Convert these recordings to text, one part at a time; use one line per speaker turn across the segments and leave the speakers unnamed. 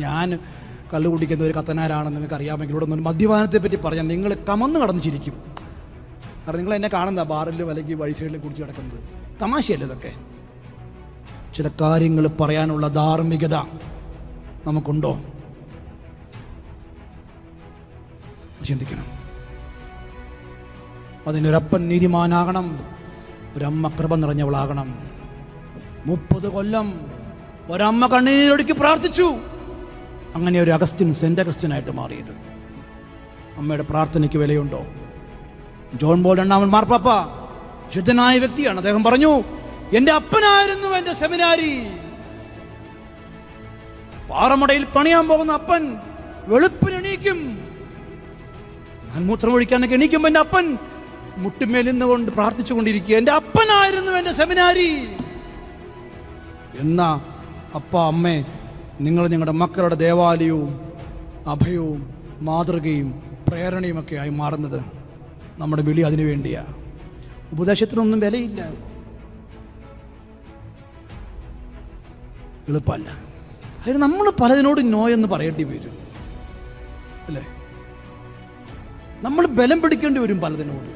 ഞാൻ കള്ളു കുടിക്കുന്ന ഒരു കത്തനാരാണെന്ന് നിങ്ങൾക്ക് അറിയാമെങ്കിൽ ഇവിടെ നിന്ന് മദ്യപാനത്തെ പറ്റി പറഞ്ഞാൽ നിങ്ങൾ കമന്ന് കടന്ന് ചിരിക്കും. കാരണം നിങ്ങൾ എന്നെ കാണുന്ന ബാറിലും അല്ലെങ്കിൽ വഴി സൈഡിലും കുടിച്ച് കിടക്കുന്നത് തമാശയല്ലേ ഇതൊക്കെ? ചില കാര്യങ്ങൾ പറയാനുള്ള ധാർമ്മികത നമുക്കുണ്ടോ? ചിന്തിക്കണം. അതിനൊരപ്പൻ നീതിമാനാകണം, ഒരമ്മ കൃപ നിറഞ്ഞവളാകണം. 30 കൊല്ലം ഒരമ്മ കണ്ണീരൊടുക്കി പ്രാർത്ഥിച്ചു. അങ്ങനെ ഒരു സെന്റ് അഗസ്റ്റിനായിട്ട് മാറിയത്. അമ്മയുടെ പ്രാർത്ഥനയ്ക്ക് വിലയുണ്ടോ? ജോൺ പോൾ II മാർപ്പാപ്പ ശുദ്ധനായ വ്യക്തിയാണ്. അദ്ദേഹം പറഞ്ഞു, എന്റെ അപ്പനായിരുന്നു എന്റെ സെമിനാരി. പാറമടയിൽ പണിയാൻ പോകുന്ന അപ്പൻ വെളുപ്പിന് എണീക്കും. ഞാൻ മൂത്രമൊഴിക്കാനൊക്കെ എണീക്കുമ്പോൾ എന്റെ അപ്പൻ മുട്ടുമേൽ നിന്നുകൊണ്ട് പ്രാർത്ഥിച്ചുകൊണ്ടിരിക്കുക. എന്റെ അപ്പനായിരുന്നു എന്റെ സെമിനാരി. എന്നാ അപ്പ അമ്മേ, നിങ്ങൾ നിങ്ങളുടെ മക്കളുടെ ദേവാലയവും അഭയവും മാതൃകയും പ്രേരണയുമൊക്കെ ആയി മാറുന്നത് നമ്മുടെ വിളി അതിനു വേണ്ടിയാ. ഉപദേശത്തിനൊന്നും വിലയില്ല, എളുപ്പമല്ല. അതിന് നമ്മൾ പലതിനോട് നോ എന്ന് പറയേണ്ടി വരും, അല്ലേ? നമ്മൾ ബലം പിടിക്കേണ്ടി വരും പലതിനോട്.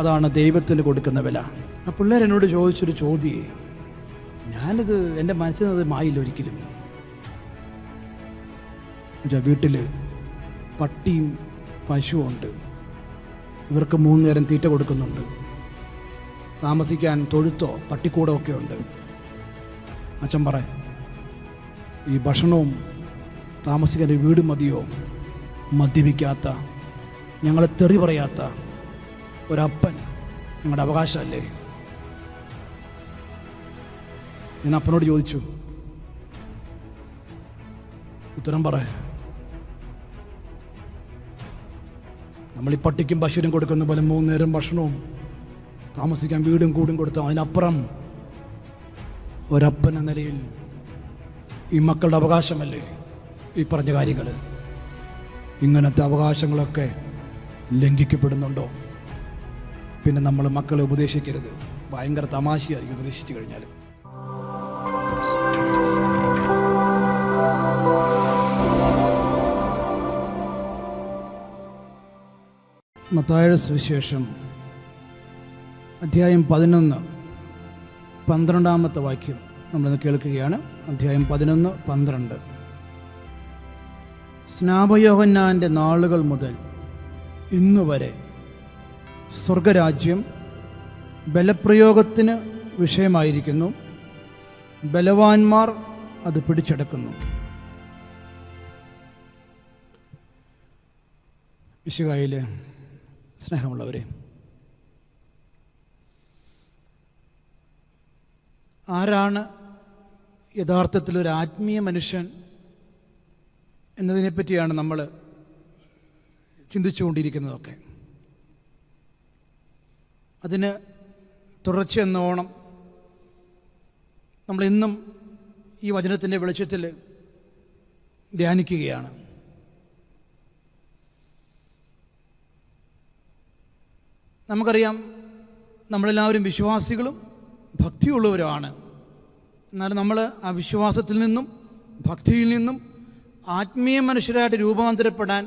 അതാണ് ദൈവത്തിന് കൊടുക്കുന്ന വില. ആ പിള്ളേരെന്നോട് ചോദിച്ചൊരു ചോദ്യം, ഞാനിത് എൻ്റെ മനസ്സിനത് മായില്ല ഒരിക്കലും. വീട്ടിൽ പട്ടിയും പശുവും ഉണ്ട്. ഇവർക്ക് 3 നേരം തീറ്റ കൊടുക്കുന്നുണ്ട്. താമസിക്കാൻ തൊഴുത്തോ പട്ടിക്കൂടോ ഒക്കെ ഉണ്ട്. അച്ഛൻ പറ, ഈ ഭക്ഷണവും താമസിക്കാൻ ഒരു വീട് മതിയോ? മദ്യപിക്കാത്ത, ഞങ്ങളെ തെറി പറയാത്ത ഒരപ്പൻ ഞങ്ങളുടെ അവകാശമല്ലേ? ഞാൻ അപ്പനോട് ചോദിച്ചു, ഉത്തരം പറ. നമ്മൾ ഈ പട്ടിക്കും പശുവിനും കൊടുക്കുന്ന പോലെ 3 നേരം ഭക്ഷണവും താമസിക്കാൻ വീടും കൂടും കൊടുത്താൽ അതിനപ്പുറം ഒരപ്പൻ എന്ന നിലയിൽ ഈ മക്കളുടെ അവകാശമല്ലേ ഈ പറഞ്ഞ കാര്യങ്ങൾ? ഇങ്ങനത്തെ അവകാശങ്ങളൊക്കെ ലംഘിക്കപ്പെടുന്നുണ്ടോ? പിന്നെ നമ്മൾ മക്കളെ ഉപദേശിക്കരുത്. ഭയങ്കര തമാശയായിരിക്കും ഉപദേശിച്ചു കഴിഞ്ഞാൽ. മത്തായിയുടെ സുവിശേഷം അധ്യായം 11 12-ാമത്തെ വാക്യം നമ്മളിന്ന് കേൾക്കുകയാണ്. അധ്യായം 11-12. സ്നാപയോഹന്നാൻ്റെ നാളുകൾ മുതൽ ഇന്നുവരെ സ്വർഗരാജ്യം ബലപ്രയോഗത്തിന് വിഷയമായിരിക്കുന്നു. ബലവാന്മാർ അത് പിടിച്ചെടുക്കുന്നു. മിശിഹായിലെ സ്നേഹമുള്ളവരെ, ആരാണ് യഥാർത്ഥത്തിലൊരു ആത്മീയ മനുഷ്യൻ എന്നതിനെപ്പറ്റിയാണ് നമ്മൾ ചിന്തിച്ചുകൊണ്ടിരിക്കുന്നതൊക്കെ. അതിന് തുടർച്ചയെന്നോണം നമ്മളിന്നും ഈ വചനത്തിൻ്റെ വെളിച്ചത്തിൽ ധ്യാനിക്കുകയാണ്. നമുക്കറിയാം, നമ്മളെല്ലാവരും വിശ്വാസികളും ഭക്തിയുള്ളവരുമാണ്. എന്നാൽ നമ്മൾ ആ വിശ്വാസത്തിൽ നിന്നും ഭക്തിയിൽ നിന്നും ആത്മീയ മനുഷ്യരായിട്ട് രൂപാന്തരപ്പെടാൻ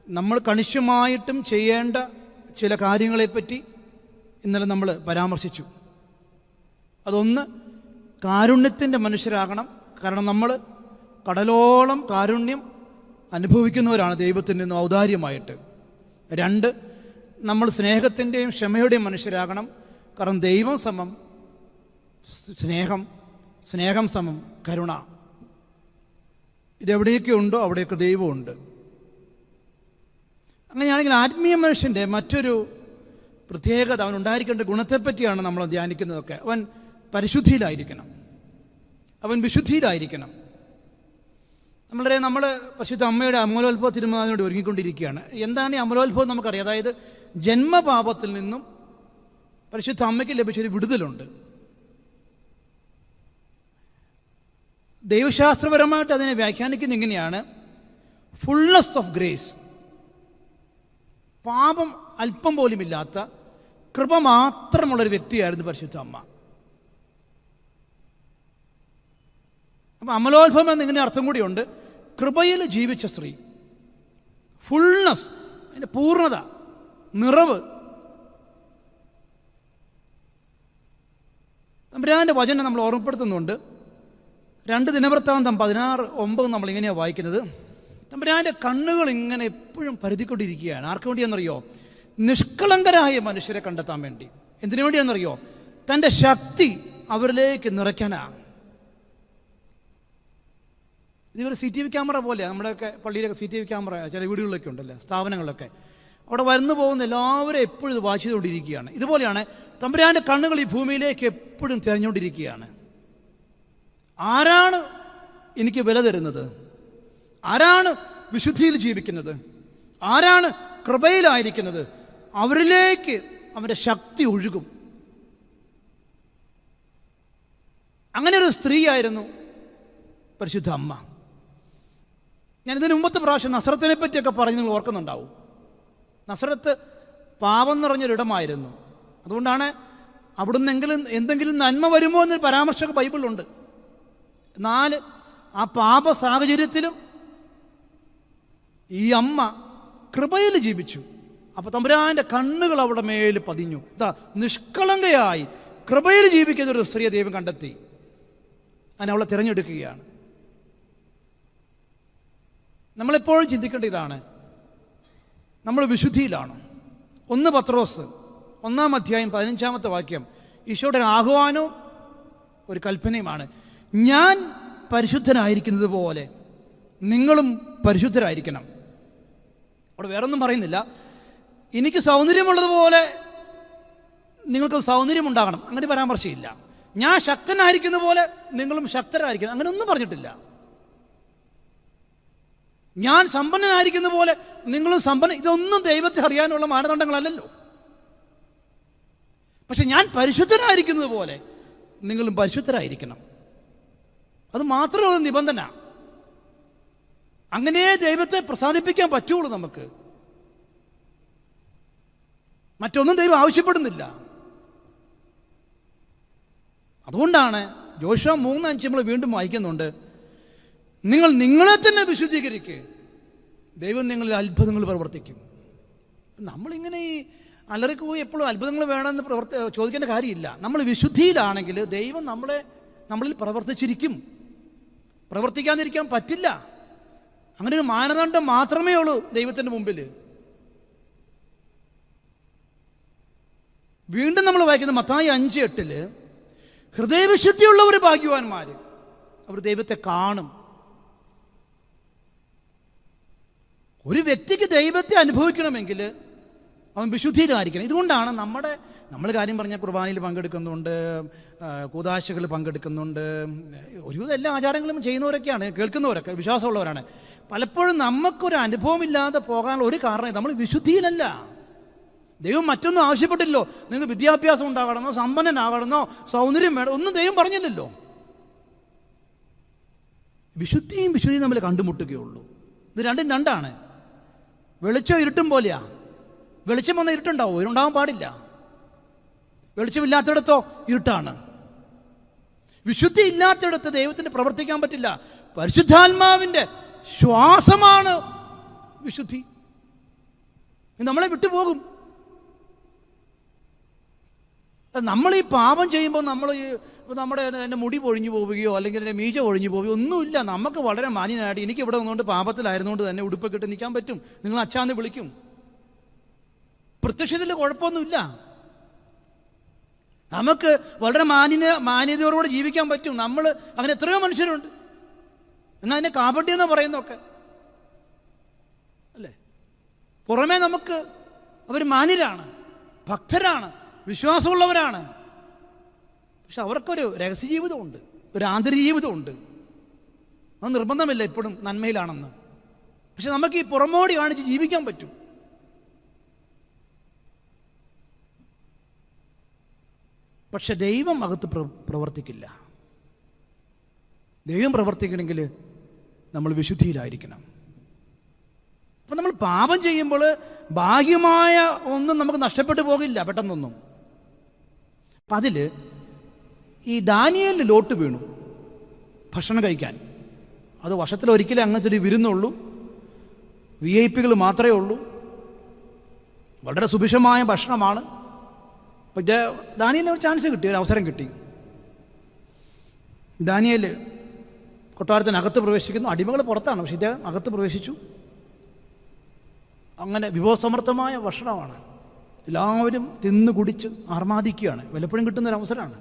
നമ്മൾ കണിശമായിട്ടും ചെയ്യേണ്ട ചില കാര്യങ്ങളെപ്പറ്റി ഇന്നലെ നമ്മൾ പരാമർശിച്ചു. അതൊന്ന്, കാരുണ്യത്തിൻ്റെ മനുഷ്യരാകണം. കാരണം നമ്മൾ കടലോളം കാരുണ്യം അനുഭവിക്കുന്നവരാണ് ദൈവത്തിൽ നിന്നും ഔദാര്യമായിട്ട്. 2, നമ്മൾ സ്നേഹത്തിൻ്റെയും ക്ഷമയുടെയും മനുഷ്യരാകണം. കാരണം ദൈവം സമം സ്നേഹം, സ്നേഹം സമം കരുണ. ഇതെവിടെയൊക്കെ ഉണ്ടോ അവിടെയൊക്കെ ദൈവമുണ്ട്. അങ്ങനെയാണെങ്കിൽ ആത്മീയ മനുഷ്യൻ്റെ മറ്റൊരു പ്രത്യേകത, അവനുണ്ടായിരിക്കേണ്ട ഗുണത്തെപ്പറ്റിയാണ് നമ്മൾ ധ്യാനിക്കുന്നതൊക്കെ. അവൻ പരിശുദ്ധിയിലായിരിക്കണം, അവൻ വിശുദ്ധിയിലായിരിക്കണം. നമ്മൾ പരിശുദ്ധ അമ്മയുടെ അമലോത്ഭവ തിരുനാളിനോട് ഒരുങ്ങിക്കൊണ്ടിരിക്കുകയാണ്. എന്താണ് ഈ അമലോത്ഭവം നമുക്കറിയാം. അതായത് ജന്മപാപത്തിൽ നിന്നും പരിശുദ്ധ അമ്മയ്ക്ക് ലഭിച്ചൊരു വിടുതലുണ്ട്. ദൈവശാസ്ത്രപരമായിട്ട് അതിനെ വ്യാഖ്യാനിക്കുന്നത് ഇങ്ങനെയാണ്: ഫുൾനെസ് ഓഫ് ഗ്രേസ്. പാപം അല്പം പോലും ഇല്ലാത്ത കൃപ മാത്രമുള്ളൊരു വ്യക്തിയായിരുന്നു പരിശുദ്ധ അമ്മ. അപ്പം അമലോത്ഭവം എന്നിങ്ങനെ അർത്ഥം കൂടിയുണ്ട്. കൃപയിൽ ജീവിച്ച സ്ത്രീ, ഫുൾനെസ്, അതിൻ്റെ പൂർണ്ണത, നിറവ്. തമ്പുരാൻ്റെ വചനം നമ്മൾ ഓർമ്മപ്പെടുത്തുന്നുണ്ട്. 2 ദിനവൃത്താന്തം 16:9 നമ്മളിങ്ങനെയാണ് വായിക്കുന്നത്. തമ്പുരാൻ്റെ കണ്ണുകൾ ഇങ്ങനെ എപ്പോഴും പരുതിക്കൊണ്ടിരിക്കുകയാണ്. ആർക്ക് വേണ്ടിയാണെന്നറിയോ? നിഷ്കളങ്കരായ മനുഷ്യരെ കണ്ടെത്താൻ വേണ്ടി. എന്തിനു വേണ്ടിയാണെന്നറിയോ? തൻ്റെ ശക്തി അവരിലേക്ക് നിറയ്ക്കാനാണ്. ഇതൊരു CCTV ക്യാമറ പോലെയാണ്. നമ്മുടെയൊക്കെ പള്ളിയിലൊക്കെ CCTV ക്യാമറ ചില വീടുകളിലൊക്കെ ഉണ്ടല്ലോ, സ്ഥാപനങ്ങളിലൊക്കെ. അവിടെ വരുന്നു പോകുന്ന എല്ലാവരും എപ്പോഴും ഇത് വാച്ച് ചെയ്തുകൊണ്ടിരിക്കുകയാണ്. ഇതുപോലെയാണ് തമ്പുരാൻ്റെ കണ്ണുകൾ ഈ ഭൂമിയിലേക്ക് എപ്പോഴും തിരഞ്ഞുകൊണ്ടിരിക്കുകയാണ്. ആരാണ് എനിക്ക് വില തരുന്നത്? ആരാണ് വിശുദ്ധിയിൽ ജീവിക്കുന്നത്? ആരാണ് കൃപയിലായിരിക്കുന്നത്? അവരിലേക്ക് അവൻ്റെ ശക്തി ഒഴുകും. അങ്ങനെ ഒരു സ്ത്രീയായിരുന്നു പരിശുദ്ധ അമ്മ. ഞാൻ ഇതിന് മുമ്പത്തെ പ്രാവശ്യം നസ്രത്തിനെ പറ്റിയൊക്കെ പറഞ്ഞ് നിങ്ങൾ ഓർക്കുന്നുണ്ടാവും. നസ്രത്ത് പാപം നിറഞ്ഞൊരിടമായിരുന്നു. അതുകൊണ്ടാണ് അവിടുന്ന് എന്തെങ്കിലും നന്മ വരുമോ എന്നൊരു പരാമർശമൊക്കെ ബൈബിളിലുണ്ട്. എന്നാൽ ആ പാപ സാഹചര്യത്തിലും ഈ അമ്മ കൃപയിൽ ജീവിച്ചു. അപ്പോൾ തമ്പുരാൻ്റെ കണ്ണുകൾ അവിടെ മേൽ പതിഞ്ഞു. നിഷ്കളങ്കയായി കൃപയിൽ ജീവിക്കുന്ന ഒരു സ്ത്രീയെ ദൈവം കണ്ടെത്തി. അതിനെ അവളെ തിരഞ്ഞെടുക്കുകയാണ്. നമ്മളെപ്പോഴും ചിന്തിക്കേണ്ട ഇതാണ്, നമ്മൾ വിശുദ്ധിയിലാണ്. 1 പത്രോസ് 1-ാം അധ്യായം 15-ാമത്തെ വാക്യം ഈശോയുടെ ഒരു ആഹ്വാനവും ഒരു കൽപ്പനയുമാണ്. ഞാൻ പരിശുദ്ധനായിരിക്കുന്നത് പോലെ നിങ്ങളും പരിശുദ്ധരായിരിക്കണം. അവിടെ വേറൊന്നും പറയുന്നില്ല. എനിക്ക് സൗന്ദര്യമുള്ളതുപോലെ നിങ്ങൾക്ക് സൗന്ദര്യം ഉണ്ടാകണം, അങ്ങനെ പരാമർശമില്ല. ഞാൻ ശക്തനായിരിക്കുന്ന പോലെ നിങ്ങളും ശക്തരായിരിക്കണം, അങ്ങനെ ഒന്നും പറഞ്ഞിട്ടില്ല. ഞാൻ സമ്പന്നനായിരിക്കുന്ന പോലെ നിങ്ങളും സമ്പന്ന, ഇതൊന്നും ദൈവത്തെ അറിയാനുള്ള മാനദണ്ഡങ്ങളല്ലല്ലോ. പക്ഷെ ഞാൻ പരിശുദ്ധനായിരിക്കുന്നത് പോലെ നിങ്ങളും പരിശുദ്ധരായിരിക്കണം. അത് മാത്രമേ നിബന്ധന. അങ്ങനെ ദൈവത്തെ പ്രസാദിപ്പിക്കാൻ പറ്റുള്ളൂ നമുക്ക്. മറ്റൊന്നും ദൈവം ആവശ്യപ്പെടുന്നില്ല. അതുകൊണ്ടാണ് യോശുവ 3:5 നമ്മൾ വീണ്ടും വായിക്കുന്നുണ്ട്, നിങ്ങൾ നിങ്ങളെ തന്നെ വിശുദ്ധീകരിക്കുക, ദൈവം നിങ്ങളിൽ അത്ഭുതങ്ങൾ പ്രവർത്തിക്കും. നമ്മളിങ്ങനെ ഈ അലറിക്ക് പോയി എപ്പോഴും അത്ഭുതങ്ങൾ വേണമെന്ന് ചോദിക്കേണ്ട കാര്യമില്ല. നമ്മൾ വിശുദ്ധിയിലാണെങ്കിൽ ദൈവം നമ്മളിൽ പ്രവർത്തിച്ചിരിക്കും. പ്രവർത്തിക്കാതിരിക്കാൻ പറ്റില്ല. അങ്ങനെ ഒരു മാനദണ്ഡം മാത്രമേ ഉള്ളൂ ദൈവത്തിൻ്റെ മുമ്പിൽ. വീണ്ടും നമ്മൾ വായിക്കുന്നത് മത്തായി 5:8 ഹൃദയവിശുദ്ധിയുള്ളവർ ഭാഗ്യവാന്മാർ, അവർ ദൈവത്തെ കാണും. ഒരു വ്യക്തിക്ക് ദൈവത്തെ അനുഭവിക്കണമെങ്കിൽ അവൻ വിശുദ്ധിയിലായിരിക്കണം. ഇതുകൊണ്ടാണ് നമ്മൾ കാര്യം പറഞ്ഞ കുർബാനയിൽ പങ്കെടുക്കുന്നുണ്ട്, കൂദാശകൾ പങ്കെടുക്കുന്നുണ്ട്, ഒരുവിധം എല്ലാ ആചാരങ്ങളും ചെയ്യുന്നവരൊക്കെയാണ്, കേൾക്കുന്നവരൊക്കെ വിശ്വാസമുള്ളവരാണ്. പലപ്പോഴും നമുക്കൊരു അനുഭവമില്ലാതെ പോകാനുള്ള ഒരു കാരണം നമ്മൾ വിശുദ്ധിയിലല്ല. ദൈവം മറ്റൊന്നും ആവശ്യപ്പെട്ടില്ലല്ലോ. നിങ്ങൾക്ക് വിദ്യാഭ്യാസം ഉണ്ടാകണമെന്നോ സമ്പന്നനാകണമെന്നോ സൗന്ദര്യം വേണം, ഒന്നും ദൈവം പറഞ്ഞില്ലല്ലോ. വിശുദ്ധിയും തമ്മിൽ കണ്ടുമുട്ടുകയുള്ളൂ. ഇത് രണ്ടും രണ്ടാണ്. വെളിച്ചം ഇരുട്ടും പോലെയാ. വെളിച്ചം വന്ന ഇരുട്ടുണ്ടാവും, ഇരുണ്ടാവാൻ പാടില്ല. വെളിച്ചമില്ലാത്തിടത്തോ ഇരുട്ടാണ്. വിശുദ്ധി ഇല്ലാത്തിടത്ത് ദൈവത്തിന് പ്രവർത്തിക്കാൻ പറ്റില്ല. പരിശുദ്ധാത്മാവിൻ്റെ ശ്വാസമാണ് വിശുദ്ധി. നമ്മളെ വിട്ടുപോകും. നമ്മൾ ഈ പാപം ചെയ്യുമ്പോൾ നമ്മുടെ എൻ്റെ മുടി പൊഴിഞ്ഞു പോവുകയോ അല്ലെങ്കിൽ എൻ്റെ മീശ ഒഴിഞ്ഞു പോവുകയോ ഒന്നുമില്ല. നമുക്ക് വളരെ മാന്യനായിട്ട് എനിക്ക് ഇവിടെ നിന്നുകൊണ്ട് പാപത്തിലായിരുന്നുകൊണ്ട് തന്നെ ഉടുപ്പൊക്കെ ഇട്ട് നിൽക്കാൻ പറ്റും. നിങ്ങൾ അച്ഛാന്ന് വിളിക്കും. പ്രത്യക്ഷത്തിൽ കുഴപ്പമൊന്നുമില്ല. നമുക്ക് വളരെ മാന്യതയോടുകൂടെ ജീവിക്കാൻ പറ്റും. നമ്മൾ അങ്ങനെ എത്രയോ മനുഷ്യരുണ്ട്. എന്നാൽ അതിനെ കാപട്യം എന്ന് പറയുന്നതൊക്കെ അല്ലേ. പുറമേ നമുക്ക് അവർ മാന്യരാണ്, ഭക്തരാണ്, വിശ്വാസമുള്ളവരാണ്. പക്ഷെ അവർക്കൊരു രഹസ്യ ജീവിതമുണ്ട്, ഒരു ആന്തരിക ജീവിതമുണ്ട്. അത് നിർബന്ധമില്ല എപ്പോഴും നന്മയിലാണെന്ന്. പക്ഷെ നമുക്ക് ഈ പുറമോടി കാണിച്ച് ജീവിക്കാൻ പറ്റും. പക്ഷെ ദൈവം അകത്ത് പ്രവർത്തിക്കില്ല. ദൈവം പ്രവർത്തിക്കണമെങ്കിൽ നമ്മൾ വിശുദ്ധിയിലായിരിക്കണം. അപ്പം നമ്മൾ പാപം ചെയ്യുമ്പോൾ ബാഹ്യമായ ഒന്നും നമുക്ക് നഷ്ടപ്പെട്ടു പോകില്ല പെട്ടെന്നൊന്നും. അപ്പം അതിൽ ഈ ദാനിയേലിന് ലോട്ട് വീണു ഭക്ഷണം കഴിക്കാൻ. അത് വർഷത്തിലൊരിക്കലേ അങ്ങനത്തെ ഒരു വിരുന്നുള്ളൂ. VIP മാത്രമേ ഉള്ളൂ. വളരെ സുഭിക്ഷമായ ഭക്ഷണമാണ്. അപ്പോൾ ദാനിയേലിന് ഒരു ചാൻസ് കിട്ടി, ഒരു അവസരം കിട്ടി. ദാനിയേൽ കൊട്ടാരത്തിനകത്ത് പ്രവേശിക്കുന്നു. അടിമകൾ പുറത്താണ്, പക്ഷേ ഇദ്ദേഹം അകത്ത് പ്രവേശിച്ചു. അങ്ങനെ വിഭവസമൃദ്ധമായ ഭക്ഷണമാണ്. എല്ലാവരും തിന്നു കുടിച്ച് ആർമാദിക്കുകയാണ്. വല്ലപ്പോഴും കിട്ടുന്നൊരു അവസരമാണ്.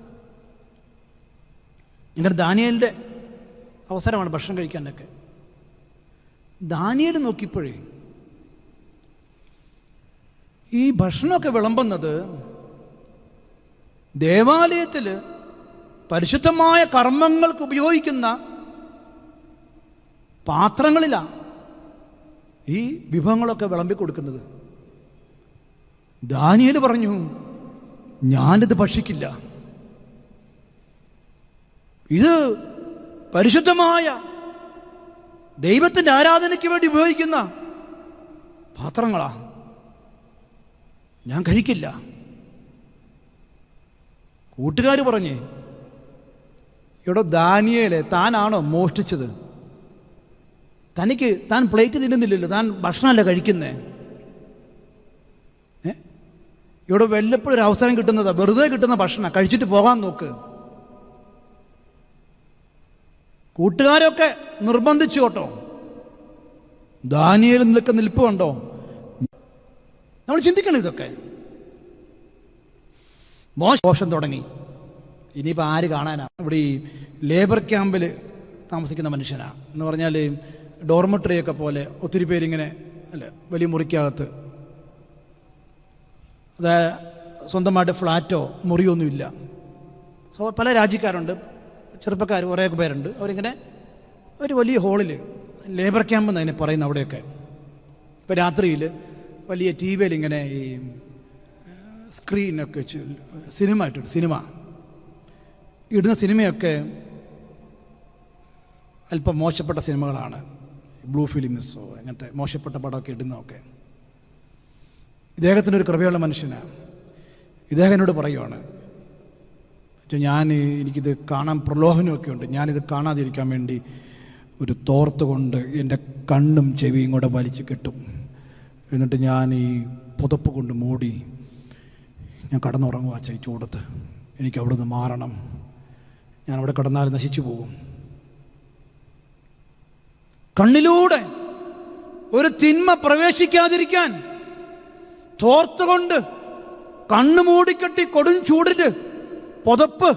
ഇങ്ങനെ ദാനിയേലിൻ്റെ അവസരമാണ് ഭക്ഷണം കഴിക്കാനൊക്കെ. ദാനിയേൽ നോക്കിയപ്പോഴേ ഈ ഭക്ഷണമൊക്കെ വിളമ്പുന്നത് ദേവാലയത്തിൽ പരിശുദ്ധമായ കർമ്മങ്ങൾക്ക് ഉപയോഗിക്കുന്ന പാത്രങ്ങളിലാണ് ഈ വിഭവങ്ങളൊക്കെ വിളമ്പിക്കൊടുക്കുന്നത്. ദാനിയേൽ പറഞ്ഞു, ഞാനിത് ഭക്ഷിക്കില്ല. ഇത് പരിശുദ്ധമായ ദൈവത്തിൻ്റെ ആരാധനയ്ക്ക് വേണ്ടി ഉപയോഗിക്കുന്ന പാത്രങ്ങളാ, ഞാൻ കഴിക്കില്ല. കൂട്ടുകാർ പറഞ്ഞേ, ഇവിടെ ദാനിയേലെ താനാണോ മോഷ്ടിച്ചത്? താൻ പ്ലേറ്റ് തിന്നുന്നില്ലല്ലോ, താൻ ഭക്ഷണമല്ല കഴിക്കുന്നേ. ഇവിടെ വല്ലപ്പോഴും ഒരു അവസരം കിട്ടുന്നതാ, വെറുതെ കിട്ടുന്ന ഭക്ഷണം കഴിച്ചിട്ട് പോകാൻ നോക്ക്. കൂട്ടുകാരൊക്കെ നിർബന്ധിച്ചു കേട്ടോ. ദാനിയേൽ നിൽപ്പ് കണ്ടോ? നമ്മൾ ചിന്തിക്കണം ഇതൊക്കെ. മോശം തുടങ്ങി. ഇനിയിപ്പോൾ ആര് കാണാനാണ്? ഇവിടെ ഈ ലേബർ ക്യാമ്പിൽ താമസിക്കുന്ന മനുഷ്യനാണ് എന്ന് പറഞ്ഞാൽ ഡോർമെട്രിയൊക്കെ പോലെ ഒത്തിരി പേരിങ്ങനെ അല്ലേ, വലിയ മുറിക്കകത്ത്, അതായത് സ്വന്തമായിട്ട് ഫ്ലാറ്റോ മുറിയൊന്നുമില്ല. പല രാജ്യക്കാരുണ്ട്, ചെറുപ്പക്കാർ കുറേ പേരുണ്ട്. അവരിങ്ങനെ ഒരു വലിയ ഹോളിൽ, ലേബർ ക്യാമ്പ് എന്നതിനെ പറയുന്ന അവിടെയൊക്കെ ഇപ്പോൾ രാത്രിയിൽ വലിയ TV-യിൽ ഇങ്ങനെ ഈ സ്ക്രീനൊക്കെ വെച്ച് സിനിമ ഇടുന്ന സിനിമയൊക്കെ അല്പം മോശപ്പെട്ട സിനിമകളാണ്. ബ്ലൂ ഫിലിംസോ അങ്ങനത്തെ മോശപ്പെട്ട പടമൊക്കെ ഇടുന്നതൊക്കെ. ഇദ്ദേഹത്തിനൊരു കൃപയുള്ള മനുഷ്യനാണ്. ഇദ്ദേഹം എന്നോട് പറയുവാണ്, എനിക്കിത് കാണാൻ പ്രലോഭനമൊക്കെ ഉണ്ട്, ഞാനിത് കാണാതിരിക്കാൻ വേണ്ടി ഒരു തോർത്ത് കൊണ്ട് എൻ്റെ കണ്ണും ചെവിയും കൂടെ വലിച്ച് കെട്ടും. എന്നിട്ട് ഞാൻ ഈ പുതപ്പ് കൊണ്ട് മൂടി ഞാൻ കടന്നുറങ്ങുക ഈ ചൂടത്ത്. എനിക്ക് അവിടെ നിന്ന് മാറണം, ഞാൻ അവിടെ കിടന്നാൽ നശിച്ചു പോകും. കണ്ണിലൂടെ ഒരു തിന്മ പ്രവേശിക്കാതിരിക്കാൻ തോർത്തുകൊണ്ട് കണ്ണ് മൂടിക്കെട്ടി കൊടും ചൂടില് പുതപ്പ്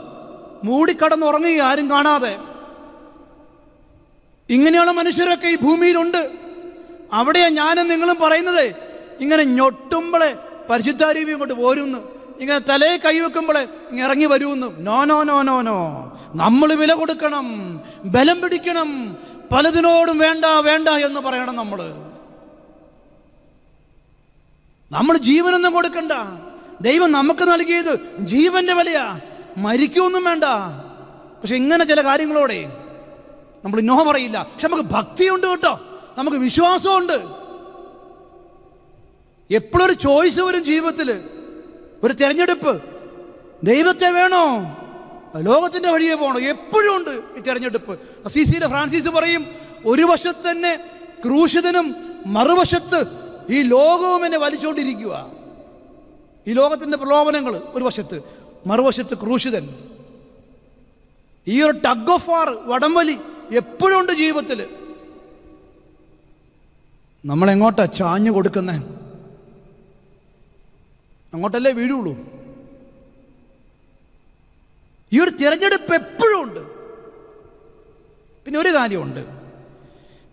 മൂടിക്കടന്നുറങ്ങുക, ആരും കാണാതെ. ഇങ്ങനെയുള്ള മനുഷ്യരൊക്കെ ഈ ഭൂമിയിലുണ്ട്. അവിടെയാ ഞാനും നിങ്ങളും പറയുന്നത്, ഇങ്ങനെ ഞൊട്ടുമ്പോളെ പരിശുദ്ധാരൂപി കൊണ്ട് പോരുന്നു, ഇങ്ങനെ തലയെ കൈവെക്കുമ്പോളെ ഇങ്ങനെ ഇറങ്ങി വരുമെന്ന്. No no no no no, നമ്മൾ വില കൊടുക്കണം, ബലം പിടിക്കണം, പലതിനോടും വേണ്ട വേണ്ട എന്ന് പറയണം. നമ്മൾ ജീവനൊന്നും കൊടുക്കണ്ട. ദൈവം നമുക്ക് നൽകിയത് ജീവന്റെ വിലയാ, മരിക്കൊന്നും വേണ്ട. പക്ഷെ ഇങ്ങനെ ചില കാര്യങ്ങളോടെ നമ്മൾ നോ പറയില്ല. പക്ഷെ നമുക്ക് ഭക്തിയുണ്ട് കേട്ടോ, നമുക്ക് വിശ്വാസമുണ്ട്. എപ്പോഴൊരു ചോയ്സ് വരും ജീവിതത്തിൽ, ഒരു തിരഞ്ഞെടുപ്പ്. ദൈവത്തെ വേണോ ലോകത്തിന്റെ വഴിയെ പോകണോ? എപ്പോഴും ഉണ്ട് ഈ തിരഞ്ഞെടുപ്പ്. അസീസിയിലെ ഫ്രാൻസിസ് പറയും, ഒരു വശത്ത് തന്നെ ക്രൂശിതനും മറുവശത്ത് ഈ ലോകവും എന്നെ വലിച്ചുകൊണ്ടിരിക്കുക. ഈ ലോകത്തിന്റെ പ്രലോഭനങ്ങൾ ഒരു വശത്ത്, മറുവശത്ത് ക്രൂശിതൻ. ഈ ഒരു ടഗ് ഓഫ് വാർ, വടംവലി എപ്പോഴും ഉണ്ട് ജീവിതത്തിൽ. നമ്മളെങ്ങോട്ടാ ചാഞ്ഞു കൊടുക്കുന്നേ? അങ്ങോട്ടല്ലേ വീഴുള്ളൂ. ഈ ഒരു തിരഞ്ഞെടുപ്പ് എപ്പോഴും ഉണ്ട്. പിന്നെ ഒരു കാര്യമുണ്ട്,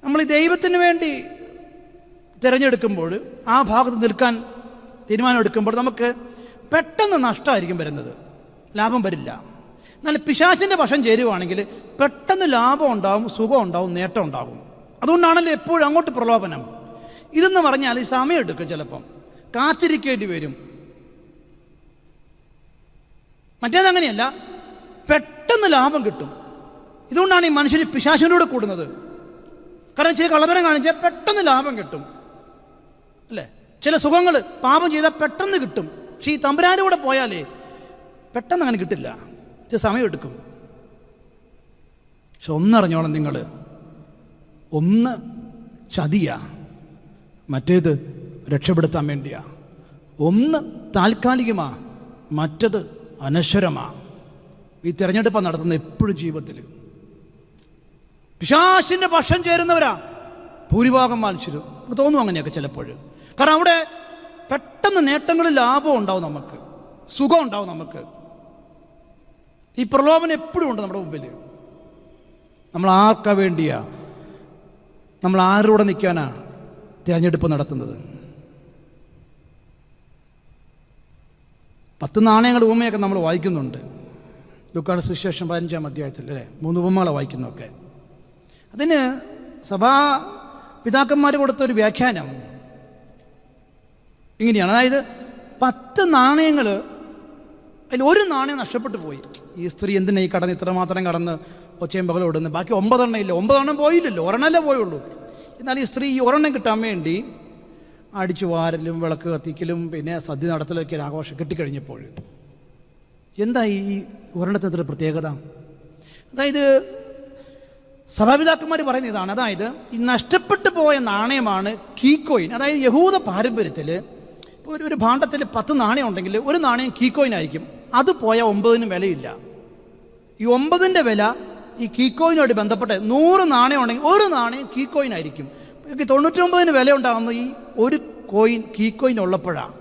നമ്മൾ ഈ ദൈവത്തിന് വേണ്ടി തിരഞ്ഞെടുക്കുമ്പോൾ, ആ ഭാഗത്ത് നിൽക്കാൻ തീരുമാനമെടുക്കുമ്പോൾ നമുക്ക് പെട്ടെന്ന് നഷ്ടമായിരിക്കും വരുന്നത്, ലാഭം വരില്ല. എന്നാൽ പിശാചിൻ്റെ വശം ചേരുവാണെങ്കിൽ പെട്ടെന്ന് ലാഭം ഉണ്ടാവും, സുഖം ഉണ്ടാവും, നേട്ടം ഉണ്ടാവും. അതുകൊണ്ടാണല്ലോ എപ്പോഴും അങ്ങോട്ട് പ്രലോഭനം. ഇതെന്ന് പറഞ്ഞാൽ ഈ സമയം എടുക്കും, ചിലപ്പം കാത്തിരിക്കേണ്ടി വരും. മറ്റേതങ്ങനെയല്ല, പെട്ടെന്ന് ലാഭം കിട്ടും. ഇതുകൊണ്ടാണ് ഈ മനുഷ്യന് പിശാചിനോട് കൂടുന്നത്. കാരണം ചില കള്ളത്തരം കാണിച്ചാൽ പെട്ടെന്ന് ലാഭം കിട്ടും അല്ലേ? ചില സുഖങ്ങൾ പാപം ചെയ്താൽ പെട്ടെന്ന് കിട്ടും. പക്ഷെ ഈ തമ്പുരാൻ്റെ കൂടെ പോയാലേ പെട്ടെന്ന് അങ്ങനെ കിട്ടില്ല, ചില സമയം എടുക്കും. പക്ഷെ ഒന്നറിഞ്ഞോളം, നിങ്ങൾ ഒന്ന് ചതിയാ, മറ്റേത് രക്ഷപ്പെടുത്താൻ വേണ്ടിയാ. ഒന്ന് താൽക്കാലികമാ, മറ്റത് അനശ്വരമാ. ഈ തിരഞ്ഞെടുപ്പാണ് നടത്തുന്നത് എപ്പോഴും ജീവിതത്തിൽ. പിശാചിന്റെ പക്ഷം ചേരുന്നവരാ ഭൂരിഭാഗം മനുഷ്യരും. തോന്നും അങ്ങനെയൊക്കെ ചിലപ്പോൾ. കാരണം അവിടെ പെട്ടെന്ന് നേട്ടങ്ങളിൽ ലാഭം ഉണ്ടാവും, നമുക്ക് സുഖം ഉണ്ടാവും. നമുക്ക് ഈ പ്രലോഭനം എപ്പോഴും ഉണ്ട് നമ്മുടെ മുമ്പിൽ. നമ്മൾ ആർക്കാ വേണ്ടിയാ, നമ്മൾ ആരോടെ നിൽക്കാനാ തിരഞ്ഞെടുപ്പ് നടത്തുന്നത്? 10 നാണയങ്ങളുടെ ഉപമയൊക്കെ നമ്മൾ വായിക്കുന്നുണ്ട്. ലൂക്കായുടെ സുവിശേഷം 15-ാം അധ്യായത്തിൽ അല്ലേ 3 ഉപമകളെ വായിക്കുന്നതൊക്കെ. അതിന് സഭാ പിതാക്കന്മാർ കൊടുത്തൊരു വ്യാഖ്യാനം ഇങ്ങനെയാണ്. അതായത് 10 നാണയങ്ങൾ, അതിൽ 1 നാണയം നഷ്ടപ്പെട്ടു പോയി. ഈ സ്ത്രീ എന്തിനാ ഈ കടന്ന് ഇത്രമാത്രം കടന്ന് ഒച്ചയും പകലും ഇടുന്നു? ബാക്കി 9 എണ്ണം ഇല്ല. 9 എണ്ണം പോയില്ലല്ലോ, 1 എണ്ണല്ലേ പോയുള്ളൂ. എന്നാൽ ഈ സ്ത്രീ ഈ 1 എണ്ണം കിട്ടാൻ വേണ്ടി അടിച്ചു വാരലും വിളക്ക് കത്തിക്കലും പിന്നെ സദ്യ നടത്തലൊക്കെ ഒരു ആഘോഷം കിട്ടിക്കഴിഞ്ഞപ്പോൾ എന്താ ഈ 1 എണ്ണത്തിന് പ്രത്യേകത? അതായത് സഭാപിതാക്കന്മാർ പറയുന്ന ഇതാണ്. അതായത് ഈ നഷ്ടപ്പെട്ടു പോയ നാണയമാണ് കീക്കോയിൻ. അതായത് യഹൂദ പാരമ്പര്യത്തിൽ ഇപ്പോൾ ഒരു ഭാണ്ഡത്തിൽ 10 നാണയം ഉണ്ടെങ്കിൽ 1 നാണയം കീക്കോയിൻ ആയിരിക്കും. അത് പോയാൽ 9-നും വിലയില്ല. ഈ 9-ന്റെ വില ഈ കീക്കോയിനുമായിട്ട് ബന്ധപ്പെട്ട് 100 നാണയം ഉണ്ടെങ്കിൽ 1 നാണയം കീക്കോയിൻ ആയിരിക്കും. 99-ന് വില ഉണ്ടാകുന്നത് ഈ 1 കോയിൻ കീക്കോയിൻ ഉള്ളപ്പോഴാണ്.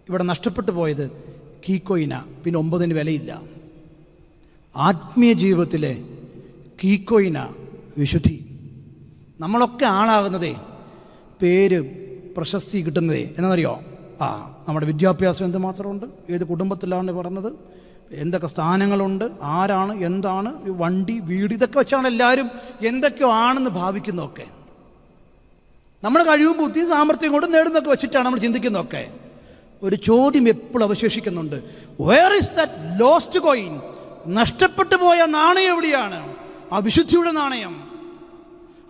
ഇവിടെ നഷ്ടപ്പെട്ടു പോയത് കീക്കോയിനാ, പിന്നെ 9-ന് വിലയില്ല. ആത്മീയ ജീവിതത്തിലെ കീക്കോയിനാ വിശുദ്ധി. നമ്മളൊക്കെ ആളാകുന്നതേ, പേര് പ്രശസ്തി കിട്ടുന്നതേ എന്നറിയോ? നമ്മുടെ വിദ്യാഭ്യാസം എന്തുമാത്രമുണ്ട്, ഏത് കുടുംബത്തിലാണ് പറഞ്ഞത്, എന്തൊക്കെ സ്ഥാനങ്ങളുണ്ട്, ആരാണ്, എന്താണ്, വണ്ടി, വീട്, ഇതൊക്കെ വെച്ചാണ് എല്ലാവരും എന്തൊക്കെയോ ആണെന്ന് ഭാവിക്കുന്നതൊക്കെ. നമ്മുടെ കഴിവും ബുദ്ധിയും സാമർഥ്യം കൊണ്ട് നേടുന്നതൊക്കെ വെച്ചിട്ടാണ് നമ്മൾ ചിന്തിക്കുന്നതൊക്കെ. ഒരു ചോദ്യം എപ്പോഴും അവശേഷിക്കുന്നുണ്ട്. Where is that lost coin? നഷ്ടപ്പെട്ടു പോയ നാണയം എവിടെയാണ്? ആ വിശുദ്ധിയുടെ നാണയം.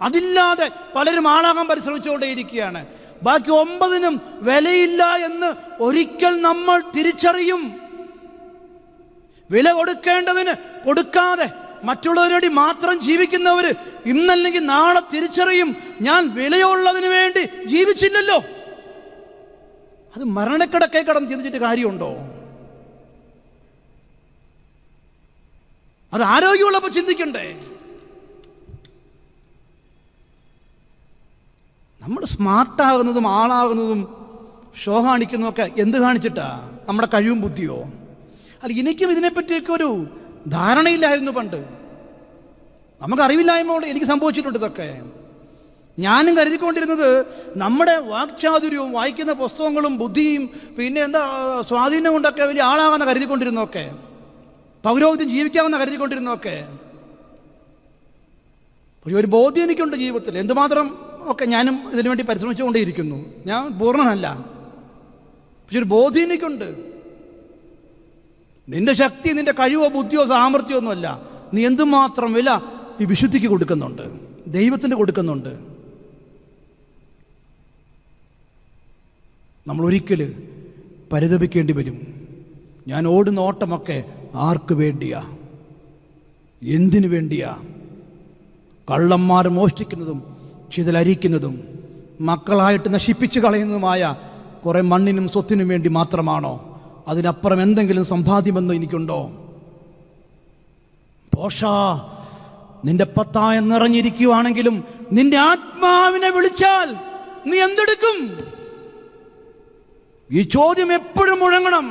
അതില്ലാതെ പലരും ആളാകാൻ പരിശ്രമിച്ചുകൊണ്ടേയിരിക്കുകയാണ്. ബാക്കി 9-നും വിലയില്ല എന്ന് ഒരിക്കൽ നമ്മൾ തിരിച്ചറിയും. വില കൊടുക്കേണ്ടതിന് കൊടുക്കാതെ മറ്റുള്ളവന് വേണ്ടി മാത്രം ജീവിക്കുന്നവർ ഇന്നല്ലെങ്കിൽ നാളെ തിരിച്ചറിയും, ഞാൻ വിലയുള്ളതിന് വേണ്ടി ജീവിച്ചില്ലല്ലോ. അത് മരണക്കിടക്കെ കടന്ന് ചിന്തിച്ചിട്ട് കാര്യമുണ്ടോ? അത് ആരോഗ്യമുള്ളപ്പോൾ ചിന്തിക്കണ്ടേ? നമ്മൾ സ്മാർട്ടാകുന്നതും ആളാകുന്നതും ഷോ കാണിക്കുന്നതൊക്കെ എന്ത് കാണിച്ചിട്ടാ? നമ്മുടെ കഴിവും ബുദ്ധിയോ? അല്ല, എനിക്കും ഇതിനെപ്പറ്റിയൊക്കെ ഒരു ധാരണയില്ലായിരുന്നു പണ്ട്. നമുക്കറിവില്ലായ്മ കൊണ്ട് എനിക്ക് സംഭവിച്ചിട്ടുണ്ട് ഇതൊക്കെ. ഞാനും കരുതിക്കൊണ്ടിരുന്നത് നമ്മുടെ വാക്ചാതുര്യവും വായിക്കുന്ന പുസ്തകങ്ങളും ബുദ്ധിയും പിന്നെ സ്വാധീനം കൊണ്ടൊക്കെ വലിയ ആളാകാമെന്ന് കരുതിക്കൊണ്ടിരുന്നൊക്കെ, പൗരോഹിത്യം ജീവിക്കാമെന്ന് കരുതിക്കൊണ്ടിരുന്നൊക്കെ. പക്ഷെ ഒരു ബോധ്യം എനിക്കുണ്ട് ജീവിതത്തിൽ. എന്തുമാത്രം ഒക്കെ ഞാനും ഇതിനു വേണ്ടി പരിശ്രമിച്ചുകൊണ്ടേയിരിക്കുന്നു. ഞാൻ പൂർണ്ണനല്ല, പക്ഷെ ഒരു ബോധ്യം എനിക്കുണ്ട്. നിന്റെ ശക്തി, നിന്റെ കഴിവോ ബുദ്ധിയോ സാമർഥ്യമോ ഒന്നുമല്ല. നീ എന്തുമാത്രം വില ഈ വിശുദ്ധിക്ക് കൊടുക്കുന്നുണ്ട്, ദൈവത്തിന് കൊടുക്കുന്നുണ്ട്. നമ്മൾ ഒരിക്കൽ പരിതപിക്കേണ്ടി വരും. ഞാൻ ഓടുന്ന ഓട്ടമൊക്കെ ആർക്ക് വേണ്ടിയാ? എന്തിനു വേണ്ടിയാ? കള്ളന്മാർ മോഷ്ടിക്കുന്നതും ചിതലരിക്കുന്നതും മക്കളായിട്ട് നശിപ്പിച്ചു കളയുന്നതുമായ കുറെ മണ്ണിനും സ്വത്തിനും വേണ്ടി മാത്രമാണോ? അതിനപ്പുറം എന്തെങ്കിലും സമ്പാദ്യമെന്നോ എനിക്കുണ്ടോ? പോഷാ, നിന്റെ പത്തായം നിറഞ്ഞിരിക്കുവാണെങ്കിലും നിന്റെ ആത്മാവിനെ വിളിച്ചാൽ നീ എന്തെടുക്കും? ഈ ചോദ്യം എപ്പോഴും മുഴങ്ങണം.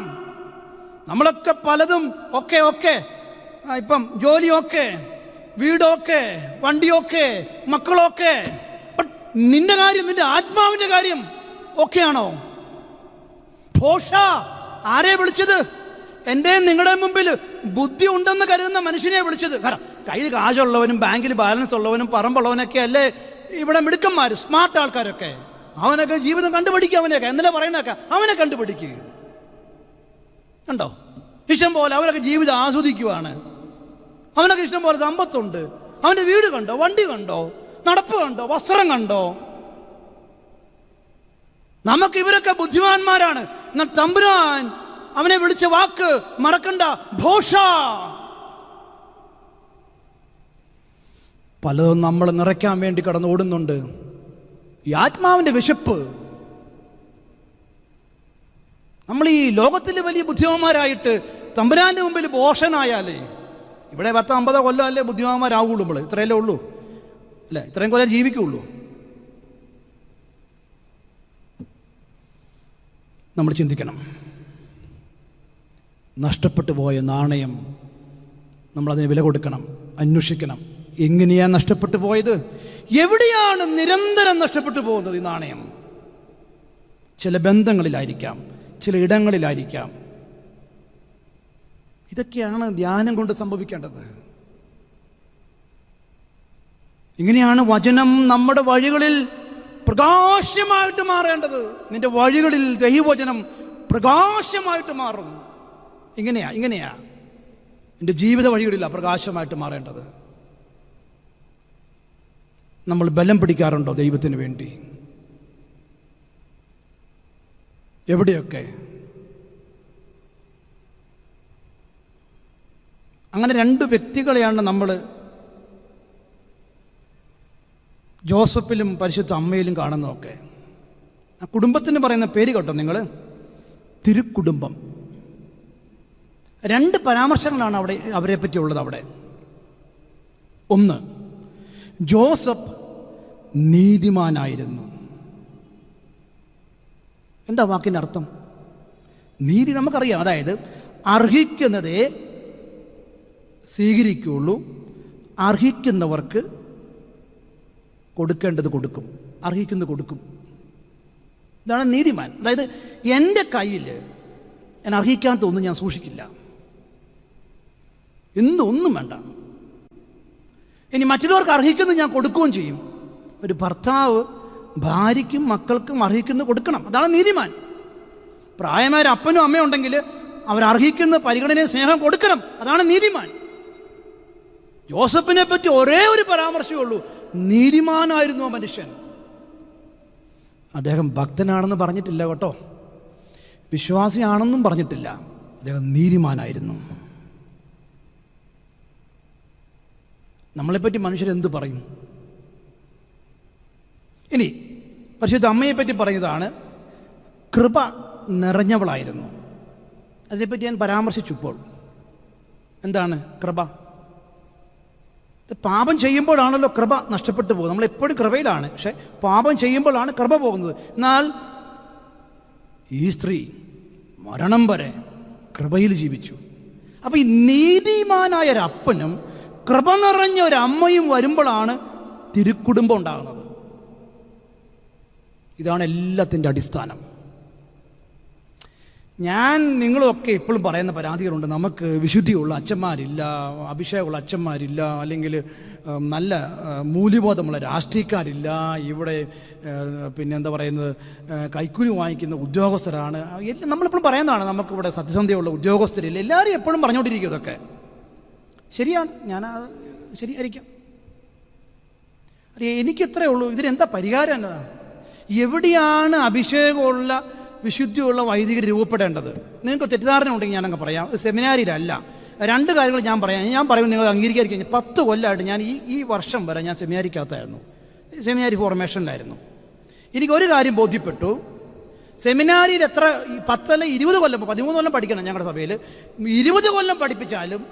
നമ്മളൊക്കെ പലതും ഒക്കെ ഇപ്പം ജോലിയൊക്കെ, വീടൊക്കെ, വണ്ടിയൊക്കെ, മക്കളൊക്കെ. നിന്റെ കാര്യം, നിന്റെ ആത്മാവിന്റെ കാര്യം ഒക്കെയാണോ? പോഷ ആരെ വിളിച്ചത്? എൻ്റെ നിങ്ങളുടെ മുമ്പിൽ ബുദ്ധി ഉണ്ടെന്ന് കരുതുന്ന മനുഷ്യനെ വിളിച്ചത്. കയ്യിൽ കാശുള്ളവനും ബാങ്കിൽ ബാലൻസ് ഉള്ളവനും പറമ്പുള്ളവനൊക്കെ അല്ലേ ഇവിടെ മിടുക്കന്മാർ, സ്മാർട്ട് ആൾക്കാരൊക്കെ. അവനൊക്കെ ജീവിതം കണ്ടുപിടിക്കുക. അവനെയൊക്കെ എന്നല്ലേ പറയുന്നതൊക്കെ, അവനെ കണ്ടുപിടിക്കുക. കണ്ടോ? ഇഷ്ടം പോലെ അവനൊക്കെ ജീവിതം ആസ്വദിക്കുവാണ്. അവനൊക്കെ ഇഷ്ടം പോലെ സമ്പത്തുണ്ട്. അവന്റെ വീട് കണ്ടോ, വണ്ടി കണ്ടോ, നടപ്പ് കണ്ടോ, വസ്ത്രം കണ്ടോ? നമുക്ക് ഇവരൊക്കെ ബുദ്ധിമാന്മാരാണ്. എന്നാൽ തമ്പുരാൻ അവനെ വിളിച്ച വാക്ക് മറക്കണ്ട, ഭോഷ. പലതും നമ്മൾ നിറയ്ക്കാൻ വേണ്ടി കടന്ന് ഓടുന്നുണ്ട്. ഈ ആത്മാവിൻ്റെ വിശപ്പ്. നമ്മൾ ഈ ലോകത്തിൽ വലിയ ബുദ്ധിമാന്മാരായിട്ട് തമ്പുരാൻ്റെ മുമ്പിൽ ബോഷനായാലേ, ഇവിടെ 10-50 കൊല്ലം അല്ലേ ബുദ്ധിമാന്മാരാവുള്ളൂ. നമ്മൾ ഇത്രയല്ലേ ഉള്ളൂ അല്ലേ? ഇത്രയും കൊല്ലം ജീവിക്കുള്ളൂ. നമ്മൾ ചിന്തിക്കണം. നഷ്ടപ്പെട്ടു പോയ നാണയം നമ്മളതിന് വില കൊടുക്കണം, അന്വേഷിക്കണം. എങ്ങനെയാണ് നഷ്ടപ്പെട്ടു പോയത്? എവിടെയാണ് നിരന്തരം നഷ്ടപ്പെട്ടു പോകുന്നത് ഈ നാണയം? ചില ബന്ധങ്ങളിലായിരിക്കാം, ചില ഇടങ്ങളിലായിരിക്കാം. ഇതൊക്കെയാണ് ധ്യാനം കൊണ്ട് സംഭവിക്കേണ്ടത്. ഇങ്ങനെയാണ് വചനം നമ്മുടെ വഴികളിൽ പ്രകാശമായിട്ട് മാറേണ്ടത്. നിന്റെ വഴികളിൽ ദൈവവചനം പ്രകാശമായിട്ട് മാറും. ഇങ്ങനെയാ എൻ്റെ ജീവിത വഴികളിൽ പ്രകാശമായിട്ട് മാറേണ്ടത്. നമ്മൾ ബലം പിടിക്കാറുണ്ടോ ദൈവത്തിന് വേണ്ടി? എവിടെയൊക്കെ? അങ്ങനെ 2 വ്യക്തികളെയാണ് നമ്മൾ ജോസഫിലും പരിശുദ്ധ അമ്മയിലും കാണുന്നതൊക്കെ. ആ കുടുംബത്തിന് പറയുന്ന പേര് കേട്ടോ നിങ്ങൾ, തിരുക്കുടുംബം. 2 പരാമർശങ്ങളാണ് അവിടെ അവരെ പറ്റിയുള്ളത്. അവിടെ ഒന്ന്, ജോസഫ് നീതിമാനായിരുന്നു. എന്താ വാക്കിൻ്റെ അർത്ഥം? നീതി നമുക്കറിയാം, അതായത് അർഹിക്കുന്നതേ സ്വീകരിക്കുകയുള്ളൂ, അർഹിക്കുന്നവർക്ക് കൊടുക്കേണ്ടത് കൊടുക്കും, അർഹിക്കുന്നത് കൊടുക്കും. ഇതാണ് നീതിമാൻ. അതായത് എൻ്റെ കയ്യിൽ ഞാൻ അർഹിക്കാത്തൊന്നും ഞാൻ സൂക്ഷിക്കില്ല, ഒന്നും വേണ്ട. ഇനി മറ്റുള്ളവർക്ക് അർഹിക്കുന്നത് ഞാൻ കൊടുക്കുകയും ചെയ്യും. ഒരു ഭർത്താവ് ഭാര്യയ്ക്കും മക്കൾക്കും അർഹിക്കുന്നത് കൊടുക്കണം, അതാണ് നീതിമാൻ. പ്രായമായ അപ്പനും അമ്മയും ഉണ്ടെങ്കിൽ അവരർഹിക്കുന്ന പരിഗണനയും സ്നേഹം കൊടുക്കണം, അതാണ് നീതിമാൻ. ജോസഫിനെ പറ്റി ഒരേ ഒരു പരാമർശമേ ഉള്ളൂ, നീതിമാനായിരുന്നു ആ മനുഷ്യൻ. അദ്ദേഹം ഭക്തനാണെന്ന് പറഞ്ഞിട്ടില്ല കേട്ടോ, വിശ്വാസിയാണെന്നും പറഞ്ഞിട്ടില്ല. അദ്ദേഹം നീതിമാനായിരുന്നു. നമ്മളെപ്പറ്റി മനുഷ്യരെന്ത് പറയും? ഇനി പരിശുദ്ധ അമ്മയെപ്പറ്റി പറയുന്നതാണ്, കൃപ നിറഞ്ഞവളായിരുന്നു. അതിനെപ്പറ്റി ഞാൻ പരാമർശിച്ചു. ഇപ്പോൾ എന്താണ് കൃപ? പാപം ചെയ്യുമ്പോഴാണല്ലോ കൃപ നഷ്ടപ്പെട്ടു പോകുന്നത്. നമ്മളെപ്പോഴും കൃപയിലാണ്, പക്ഷെ പാപം ചെയ്യുമ്പോഴാണ് കൃപ പോകുന്നത്. എന്നാൽ ഈ സ്ത്രീ മരണം വരെ കൃപയിൽ ജീവിച്ചു. അപ്പം ഈ നീതിമാനായ ഒരപ്പനും കൃപ നിറഞ്ഞ ഒരമ്മയും വരുമ്പോഴാണ് തിരുക്കുടുംബം ഉണ്ടാകുന്നത്. ഇതാണ് എല്ലാത്തിൻ്റെ അടിസ്ഥാനം. ഞാൻ നിങ്ങളൊക്കെ എപ്പോഴും പറയുന്ന പരാതികളുണ്ട്, നമുക്ക് വിശുദ്ധിയുള്ള അച്ഛന്മാരില്ല, അഭിഷേകമുള്ള അച്ഛന്മാരില്ല, അല്ലെങ്കിൽ നല്ല മൂല്യബോധമുള്ള രാഷ്ട്രീയക്കാരില്ല, ഇവിടെ പിന്നെ എന്താ പറയുന്നത് കൈക്കൂലി വാങ്ങിക്കുന്ന ഉദ്യോഗസ്ഥരാണ്. നമ്മളിപ്പോഴും പറയുന്നതാണ്, നമുക്കിവിടെ സത്യസന്ധയുള്ള ഉദ്യോഗസ്ഥരില്ല. എല്ലാവരും എപ്പോഴും പറഞ്ഞുകൊണ്ടിരിക്കും. ഇതൊക്കെ ശരിയാണ്, ഞാൻ ശരിയായിരിക്കാം. അത് എനിക്കിത്രയേ ഉള്ളൂ. ഇതിനെന്താ പരിഹാരം? എന്നതാണ്, എവിടെയാണ് അഭിഷേകമുള്ള വിശുദ്ധിയുള്ള വൈദികർ രൂപപ്പെടേണ്ടത്? നിങ്ങൾക്ക് തെറ്റിദ്ധാരണ ഉണ്ടെങ്കിൽ ഞാനങ്ങ് പറയാം. സെമിനാരിയിലല്ല. 2 കാര്യങ്ങൾ ഞാൻ പറയും, നിങ്ങൾ അംഗീകരിക്കാൻ. 10 കൊല്ലമായിട്ട് ഞാൻ ഈ വർഷം വരെ ഞാൻ സെമിനാരിക്കകത്തായിരുന്നു, സെമിനാരി ഫോർമേഷനിലായിരുന്നു. എനിക്കൊരു കാര്യം ബോധ്യപ്പെട്ടു, സെമിനാരിയിൽ എത്ര 10 അല്ല 20 കൊല്ലം 13 കൊല്ലം പഠിക്കണം ഞങ്ങളുടെ സഭയിൽ. 20 കൊല്ലം പഠിപ്പിച്ചാലും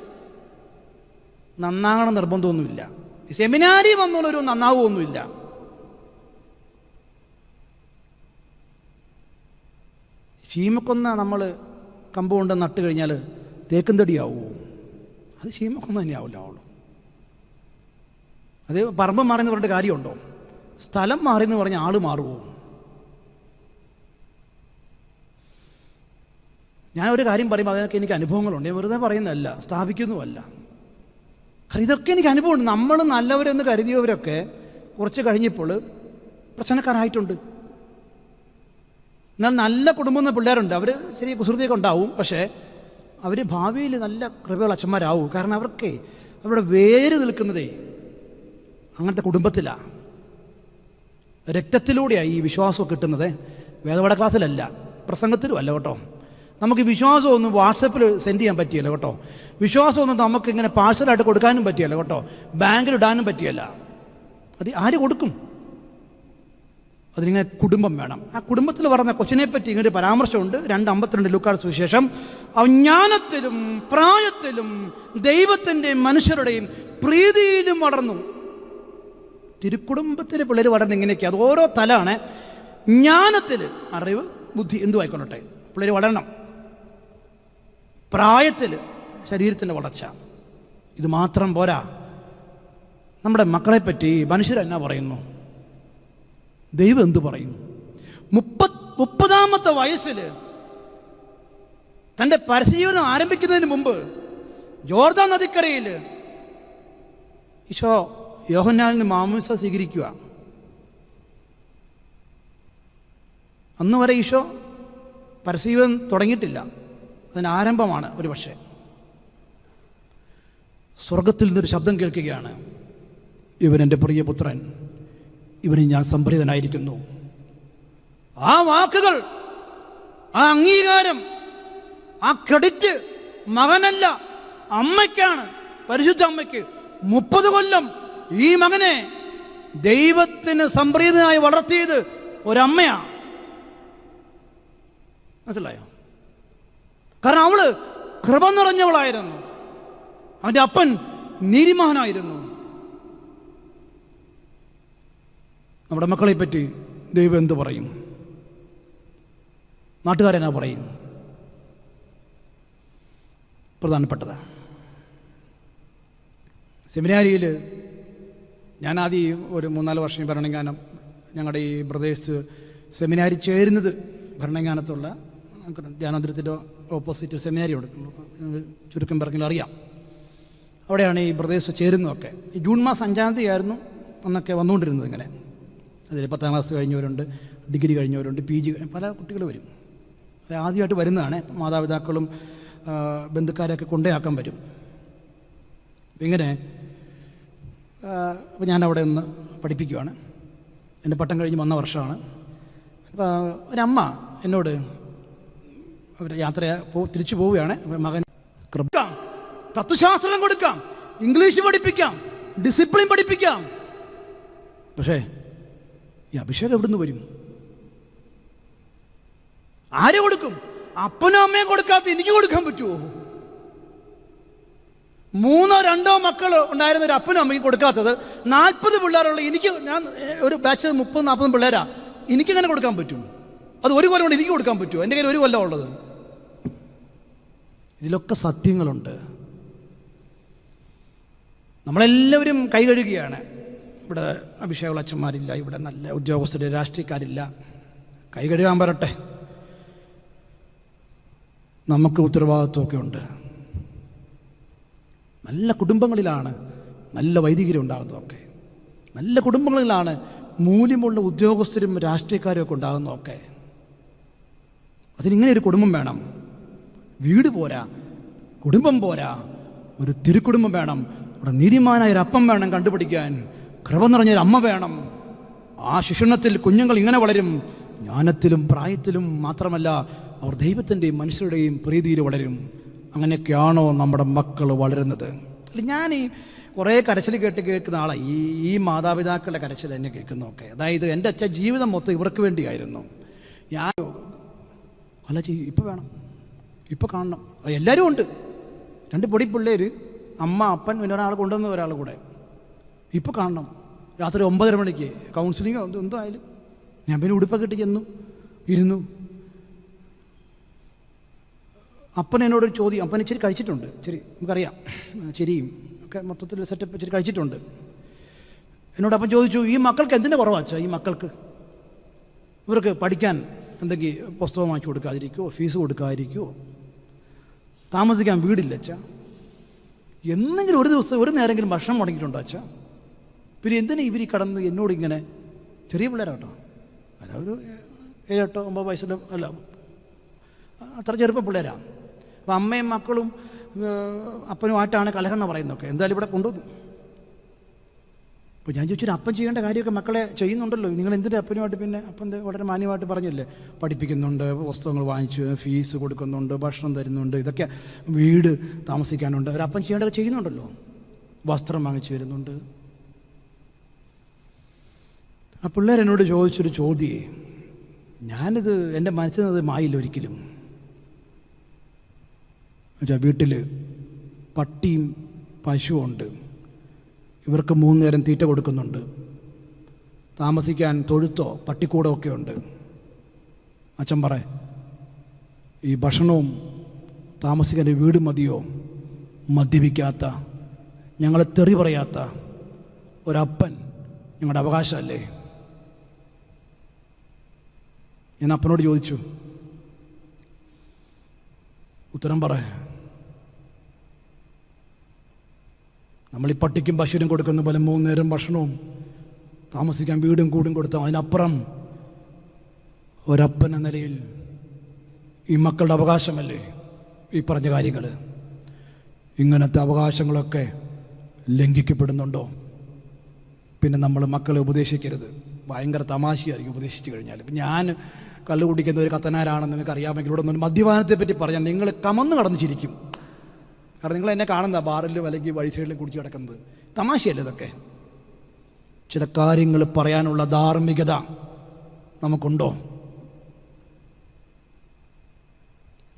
നന്നാകണം നിർബന്ധമൊന്നുമില്ല. സെമിനാരി വന്നുള്ളൊരു നന്നാവുമൊന്നുമില്ല. ശീമക്കൊന്ന നമ്മൾ കമ്പ് കൊണ്ട് നട്ട് കഴിഞ്ഞാൽ തേക്കും തടിയാവുമോ? അത് ശീമക്കൊന്ന തന്നെയാവില്ല. അത് പറമ്പ് മാറിയെന്ന് പറഞ്ഞിട്ട് കാര്യമുണ്ടോ? സ്ഥലം മാറിയെന്ന് പറഞ്ഞ ആൾ മാറുമോ? ഞാനൊരു കാര്യം പറയുമ്പോൾ അതിനൊക്കെ എനിക്ക് അനുഭവങ്ങളുണ്ട്. ഞാൻ വെറുതെ പറയുന്നതല്ല, സ്ഥാപിക്കുന്നുമല്ല. ഇതൊക്കെ എനിക്ക് അനുഭവമുണ്ട്. നമ്മൾ നല്ലവരെന്ന് കരുതിയവരൊക്കെ കുറച്ച് കഴിഞ്ഞപ്പോൾ പ്രശ്നക്കാരായിട്ടുണ്ട്. എന്നാൽ നല്ല കുടുംബം എന്ന പിള്ളേരുണ്ട്, അവർ ചെറിയ കുസൃതിയൊക്കെ ഉണ്ടാവും, പക്ഷേ അവർ ഭാവിയിൽ നല്ല കൃപയുള്ള അച്ഛന്മാരാവും. കാരണം അവർക്ക് അവരുടെ വേര് നിൽക്കുന്നതേ അങ്ങനത്തെ കുടുംബത്തിലാണ്. രക്തത്തിലൂടെയാണ് ഈ വിശ്വാസം കിട്ടുന്നത്. വേദപാഠ ക്ലാസ്സിലല്ല, പ്രസംഗത്തിലും അല്ല കേട്ടോ. നമുക്ക് വിശ്വാസമൊന്നും വാട്സപ്പിൽ സെൻഡ് ചെയ്യാൻ പറ്റിയല്ല കേട്ടോ. വിശ്വാസമൊന്നും നമുക്ക് ഇങ്ങനെ പാഴ്സലായിട്ട് കൊടുക്കാനും പറ്റിയല്ല കേട്ടോ. ബാങ്കിൽ ഇടാനും പറ്റിയല്ല. അത് ആര് കൊടുക്കും? അതിനിങ്ങനെ കുടുംബം വേണം. ആ കുടുംബത്തിൽ പറഞ്ഞ കൊച്ചിനെ പറ്റി ഇങ്ങനൊരു പരാമർശമുണ്ട്. 2:52 ലൂക്കായുടെ സുവിശേഷം. അവൻ ജ്ഞാനത്തിലും പ്രായത്തിലും ദൈവത്തിൻ്റെയും മനുഷ്യരുടെയും പ്രീതിയിലും വളർന്നു. തിരുക്കുടുംബത്തിലെ പിള്ളേർ വളർന്ന് ഇങ്ങനെയൊക്കെ. അത് ഓരോ തലാണ്. ജ്ഞാനത്തിൽ അറിവ്, ബുദ്ധി എന്തു ആയിക്കൊള്ളട്ടെ, പിള്ളേർ വളരണം. പ്രായത്തിൽ ശരീരത്തിൻ്റെ വളർച്ച. ഇത് മാത്രം പോരാ. നമ്മുടെ മക്കളെപ്പറ്റി മനുഷ്യരെന്നാ പറയുന്നു? ദൈവം എന്തു പറയും? 30-ാമത്തെ വയസ്സിൽ തൻ്റെ പരസ്യജീവനം ആരംഭിക്കുന്നതിന് മുമ്പ് ജോർദാൻ നദിക്കരയിൽ ഈശോ യോഹന്നാനിന് മാമോദിസ സ്വീകരിക്കുക. അന്ന് വരെ ഈശോ പരസ്യജീവനം തുടങ്ങിയിട്ടില്ല. അതിന് ആരംഭമാണ്. ഒരു പക്ഷേ സ്വർഗത്തിൽ നിന്നൊരു ശബ്ദം കേൾക്കുകയാണ്, ഇവൻ എൻ്റെ പ്രിയപുത്രൻ, ഇവന് ഞാൻ സംപ്രീതനായിരിക്കുന്നു. ആ വാക്കുകൾ, ആ അംഗീകാരം, ആ ക്രെഡിറ്റ് മകനല്ല അമ്മയ്ക്കാണ്, പരിശുദ്ധ അമ്മയ്ക്ക്. 30 കൊല്ലം ഈ മകനെ ദൈവത്തിന് സംപ്രീതനായി വളർത്തിയത് ഒരമ്മയാ. മനസ്സിലായോ? കാരണം അവള് കൃപ നിറഞ്ഞവളായിരുന്നു. അവൻ്റെ അപ്പൻ നീതിമാനായിരുന്നു. നമ്മുടെ മക്കളെ പറ്റി ദൈവം എന്തു പറയും? നാട്ടുകാരെന്നാ പറയും? പ്രധാനപ്പെട്ടത് സെമിനാരിയിൽ ഞാൻ ആദ്യം ഒരു 3-4 വർഷം ഭരണങ്ങാനം, ഞങ്ങളുടെ ഈ പ്രദേശത്ത് സെമിനാരി ചേരുന്നത് ഭരണങ്ങാനത്തുള്ള ധ്യാനാന്തരത്തിൻ്റെ ഓപ്പോസിറ്റ് സെമിനാരി ഉണ്ട്, ചുരുക്കം പറഞ്ഞാൽ അറിയാം. അവിടെയാണ് ഈ പ്രദേശത്ത് ചേരുന്നതൊക്കെ. ഈ ജൂൺ മാസം 5-ാം തീയതി ആയിരുന്നു അന്നൊക്കെ വന്നുകൊണ്ടിരുന്നത്. ഇങ്ങനെ അതിൽ 10ാം ക്ലാസ് കഴിഞ്ഞവരുണ്ട്, ഡിഗ്രി കഴിഞ്ഞവരുണ്ട്, PG പല കുട്ടികൾ വരും. അത് ആദ്യമായിട്ട് വരുന്നതാണ്. മാതാപിതാക്കളും ബന്ധുക്കാരെയൊക്കെ കൊണ്ടേയാക്കാൻ വരും. ഇങ്ങനെ അപ്പോൾ ഞാനവിടെ നിന്ന് പഠിപ്പിക്കുകയാണ്. എൻ്റെ പട്ടം കഴിഞ്ഞ് വന്ന വർഷമാണ്. അപ്പോൾ ഒരമ്മ എന്നോട് അവർ യാത്ര തിരിച്ചു പോവുകയാണ്. മകൻ കൊടുക്കാം, തത്വശാസ്ത്രം കൊടുക്കാം, ഇംഗ്ലീഷ് പഠിപ്പിക്കാം, ഡിസിപ്ലിൻ പഠിപ്പിക്കാം. പക്ഷേ ഈ അഭിഷേകം എവിടുന്ന് വരും? ആര് കൊടുക്കും? അപ്പനും അമ്മയും കൊടുക്കാത്ത എനിക്ക് കൊടുക്കാൻ പറ്റുമോ? 3-2 മക്കൾ ഉണ്ടായിരുന്ന ഒരു അപ്പനും അമ്മയ്ക്ക് കൊടുക്കാത്തത് 40 പിള്ളേരുള്ള എനിക്ക്, ഞാൻ ഒരു ബാച്ച് 30-40 പിള്ളേരാ, എനിക്കെങ്ങനെ കൊടുക്കാൻ പറ്റും? അത് ഒരു കൊല്ലം കൊണ്ട് എനിക്ക് കൊടുക്കാൻ പറ്റുമോ? എൻ്റെ കയ്യിൽ ഒരു കൊല്ലം ഉള്ളത്. ഇതിലൊക്കെ സത്യങ്ങളുണ്ട്. നമ്മളെല്ലാവരും കൈ കഴുകുകയാണ്. ഇവിടെ അഭിഷേകമുള്ള അച്ഛന്മാരില്ല, ഇവിടെ നല്ല ഉദ്യോഗസ്ഥർ, രാഷ്ട്രീയക്കാരില്ല. കൈ കഴുകാൻ വരട്ടെ. നമുക്ക് ഉത്തരവാദിത്വമൊക്കെ ഉണ്ട്. നല്ല കുടുംബങ്ങളിലാണ് നല്ല വൈദികരും ഉണ്ടാകുന്നതൊക്കെ. നല്ല കുടുംബങ്ങളിലാണ് മൂല്യമുള്ള ഉദ്യോഗസ്ഥരും രാഷ്ട്രീയക്കാരും ഒക്കെ ഉണ്ടാകുന്നതൊക്കെ. അതിനിങ്ങനെ ഒരു കുടുംബം വേണം. വീട് പോരാ, കുടുംബം പോരാ, ഒരു തിരുക്കുടുംബം വേണം. അവിടെ നീതിമാനായ ഒരു അപ്പം വേണം കണ്ടുപിടിക്കാൻ. കൃപ നിറഞ്ഞൊരു അമ്മ വേണം. ആ ശിക്ഷണത്തിൽ കുഞ്ഞുങ്ങൾ ഇങ്ങനെ വളരും. ജ്ഞാനത്തിലും പ്രായത്തിലും മാത്രമല്ല, അവർ ദൈവത്തിൻ്റെയും മനുഷ്യരുടെയും പ്രീതിയിൽ വളരും. അങ്ങനെയൊക്കെയാണോ നമ്മുടെ മക്കൾ വളരുന്നത്? ഞാൻ ഈ കുറേ കരച്ചിൽ കേൾക്കുന്ന ആളാണ്. ഈ മാതാപിതാക്കളുടെ കരച്ചിൽ എന്നെ കേൾക്കുന്നതൊക്കെ. അതായത് എൻ്റെ അച്ഛൻ ജീവിതം മൊത്തം ഇവർക്ക് വേണ്ടിയായിരുന്നു. ഞാൻ അല്ല ഇപ്പം വേണം, ഇപ്പം കാണണം. എല്ലാവരും ഉണ്ട്. 2 പൊടി പിള്ളേർ, അമ്മ, അപ്പൻ, പിന്നെ ഒരാൾ കൊണ്ടുവന്ന ഒരാൾ കൂടെ. ഇപ്പം കാണണം. രാത്രി 9:30 മണിക്ക് കൗൺസിലിങ്ങോ എന്തോ ആയാലും ഞാൻ പിന്നെ ഉടുപ്പൊക്കെ ഇട്ട് ചെന്നു ഇരുന്നു. അപ്പൻ എന്നോടൊരു ചോദ്യം. അപ്പൻ ഇച്ചിരി കഴിച്ചിട്ടുണ്ട്, ഇച്ചിരി നമുക്കറിയാം, ചിരിയും ഒക്കെ മൊത്തത്തിൽ സെറ്റപ്പ് ഇച്ചിരി കഴിച്ചിട്ടുണ്ട്. എന്നോട് അപ്പം ചോദിച്ചു, ഈ മക്കൾക്ക് എന്തിൻ്റെ കുറവാച്ചാ? ഈ മക്കൾക്ക് ഇവർക്ക് പഠിക്കാൻ എന്തെങ്കിലും പുസ്തകം വാങ്ങിച്ചു കൊടുക്കാതിരിക്കുമോ, ഫീസ് കൊടുക്കാതിരിക്കുമോ, താമസിക്കാൻ വീടില്ല അച്ഛാ, എന്തെങ്കിലും ഒരു ദിവസം ഒരു നേരെങ്കിലും ഭക്ഷണം മുടങ്ങിയിട്ടുണ്ടോ അച്ഛാ? പിന്നെ എന്തിനാ ഇവർ കടന്ന് എന്നോട് ഇങ്ങനെ? ചെറിയ പിള്ളേരാട്ടോ, അല്ല ഒരു 7-8-9 വയസ്സിൽ, അല്ല അത്ര ചെറുപ്പം പിള്ളേരാണ്. അപ്പം അമ്മയും മക്കളും അപ്പനുമായിട്ടാണ് കലഹം എന്ന് പറയുന്നതൊക്കെ. എന്തായാലും ഇവിടെ കൊണ്ടുവന്നു. അപ്പോൾ ഞാൻ ചോദിച്ചൊരു അപ്പം ചെയ്യേണ്ട കാര്യമൊക്കെ മക്കളെ ചെയ്യുന്നുണ്ടല്ലോ, നിങ്ങൾ എന്തിൻ്റെ അപ്പനുമായിട്ട് പിന്നെ അപ്പം വളരെ മാന്യമായിട്ട് പറഞ്ഞില്ലേ, പഠിപ്പിക്കുന്നുണ്ട്, പുസ്തകങ്ങൾ വാങ്ങിച്ചു, ഫീസ് കൊടുക്കുന്നുണ്ട്, ഭക്ഷണം തരുന്നുണ്ട്, ഇതൊക്കെ വീട് താമസിക്കാനുണ്ട്, ഒരപ്പം ചെയ്യേണ്ടത് ചെയ്യുന്നുണ്ടല്ലോ, വസ്ത്രം വാങ്ങിച്ചു വരുന്നുണ്ട്. ആ പിള്ളേരെന്നോട് ചോദിച്ചൊരു ചോദ്യമേ, ഞാനിത് എൻ്റെ മനസ്സിൽ നിന്ന് മായില്ല ഒരിക്കലും. വീട്ടിൽ പട്ടിയും പശുവും ഉണ്ട്, ഇവർക്ക് 3 നേരം തീറ്റ കൊടുക്കുന്നുണ്ട്, താമസിക്കാൻ തൊഴുത്തോ പട്ടിക്കൂടോ ഒക്കെ ഉണ്ട്. അച്ഛൻ പറ, ഈ ഭക്ഷണവും താമസിക്കാൻ വീട് മതിയോ? മദ്യപിക്കാത്ത, ഞങ്ങളെ തെറി പറയാത്ത ഒരപ്പൻ ഞങ്ങളുടെ അവകാശമല്ലേ? ഞാൻ അപ്പനോട് ചോദിച്ചു, ഉത്തരം പറ. നമ്മൾ ഈ പട്ടിക്കും പശുവിനും കൊടുക്കുന്ന പോലെ 3 നേരം ഭക്ഷണവും താമസിക്കാൻ വീടും കൂടും കൊടുത്താൽ അതിനപ്പുറം ഒരപ്പൻ എന്ന നിലയിൽ ഈ മക്കളുടെ അവകാശമല്ലേ ഈ പറഞ്ഞ കാര്യങ്ങൾ? ഇങ്ങനത്തെ അവകാശങ്ങളൊക്കെ ലംഘിക്കപ്പെടുന്നുണ്ടോ? പിന്നെ നമ്മൾ മക്കളെ ഉപദേശിക്കരുത്. ഭയങ്കര തമാശയായിരിക്കും ഉപദേശിച്ചു കഴിഞ്ഞാൽ. ഇപ്പം ഞാൻ കള്ളു കുടിക്കുന്ന ഒരു കത്തനാരാണെന്ന് നിങ്ങൾക്ക് അറിയാമെങ്കിൽ ഇവിടെ നിന്ന് മദ്യപാനത്തെ പറ്റി പറഞ്ഞാൽ നിങ്ങൾ കമന്ന് കടന്ന് ചിരിക്കും. കാരണം നിങ്ങൾ എന്നെ കാണുന്ന ബാറിലും അല്ലെങ്കിൽ വഴി സൈഡിലും കുടിച്ചു കിടക്കുന്നത്. തമാശയല്ലേ ഇതൊക്കെ? ചില കാര്യങ്ങൾ പറയാനുള്ള ധാർമ്മികത നമുക്കുണ്ടോ?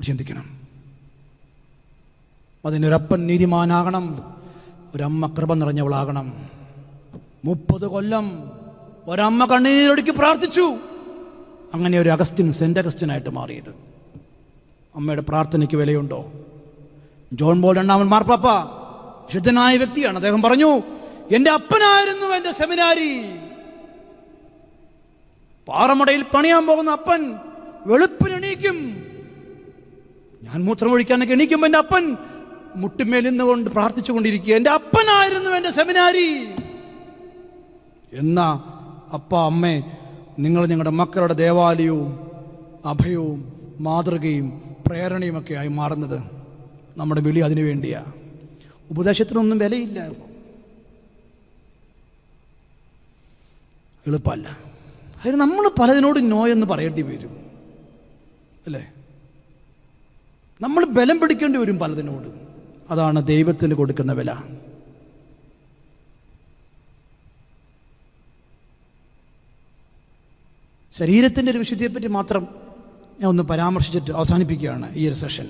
ചിന്തിക്കണം. അതിനൊരപ്പൻ നീതിമാനാകണം, ഒരമ്മ കൃപ നിറഞ്ഞവളാകണം. 30 കൊല്ലം ഒരമ്മ കണ്ണീരൊടുക്കി പ്രാർത്ഥിച്ചു. അങ്ങനെ ഒരു സെന്റ് അഗസ്റ്റിനായിട്ട് മാറിയത്. അമ്മയുടെ പ്രാർത്ഥനയ്ക്ക് വിലയുണ്ടോ? ജോൺ പോൾ II മാർപ്പാപ്പ ശുദ്ധനായ വ്യക്തിയാണ്. അദ്ദേഹം പറഞ്ഞു, എൻ്റെ അപ്പനായിരുന്നു എൻ്റെ സെമിനാരി. പാറമടയിൽ പണിയാൻ പോകുന്ന അപ്പൻ വെളുപ്പിന് എണീക്കും. ഞാൻ മൂത്രമൊഴിക്കാനൊക്കെ എണീക്കുമ്പോൾ എൻ്റെ അപ്പൻ മുട്ടുമേൽ നിന്നുകൊണ്ട് പ്രാർത്ഥിച്ചുകൊണ്ടിരിക്കുക. എൻ്റെ അപ്പനായിരുന്നു എൻ്റെ സെമിനാരി. എന്നാ അപ്പ അമ്മേ, നിങ്ങൾ നിങ്ങളുടെ മക്കളുടെ ദേവാലയവും അഭയവും മാതൃകയും പ്രേരണയുമൊക്കെ ആയി മാറുന്നത് നമ്മുടെ വിളി അതിനു വേണ്ടിയാ. ഉപദേശത്തിനൊന്നും വിലയില്ല. എളുപ്പമല്ല. അതിന് നമ്മൾ പലതിനോട് നോ എന്ന് പറയേണ്ടി വരും, അല്ലേ? നമ്മൾ ബലം പിടിക്കേണ്ടി വരും പലതിനോട്. അതാണ് ദൈവത്തിന് കൊടുക്കുന്ന വില. ശരീരത്തിൻ്റെ ഒരു വിശുദ്ധിയെപ്പറ്റി മാത്രം ഞാൻ ഒന്ന് പരാമർശിച്ചിട്ട് അവസാനിപ്പിക്കുകയാണ് ഈ ഒരു സെഷൻ.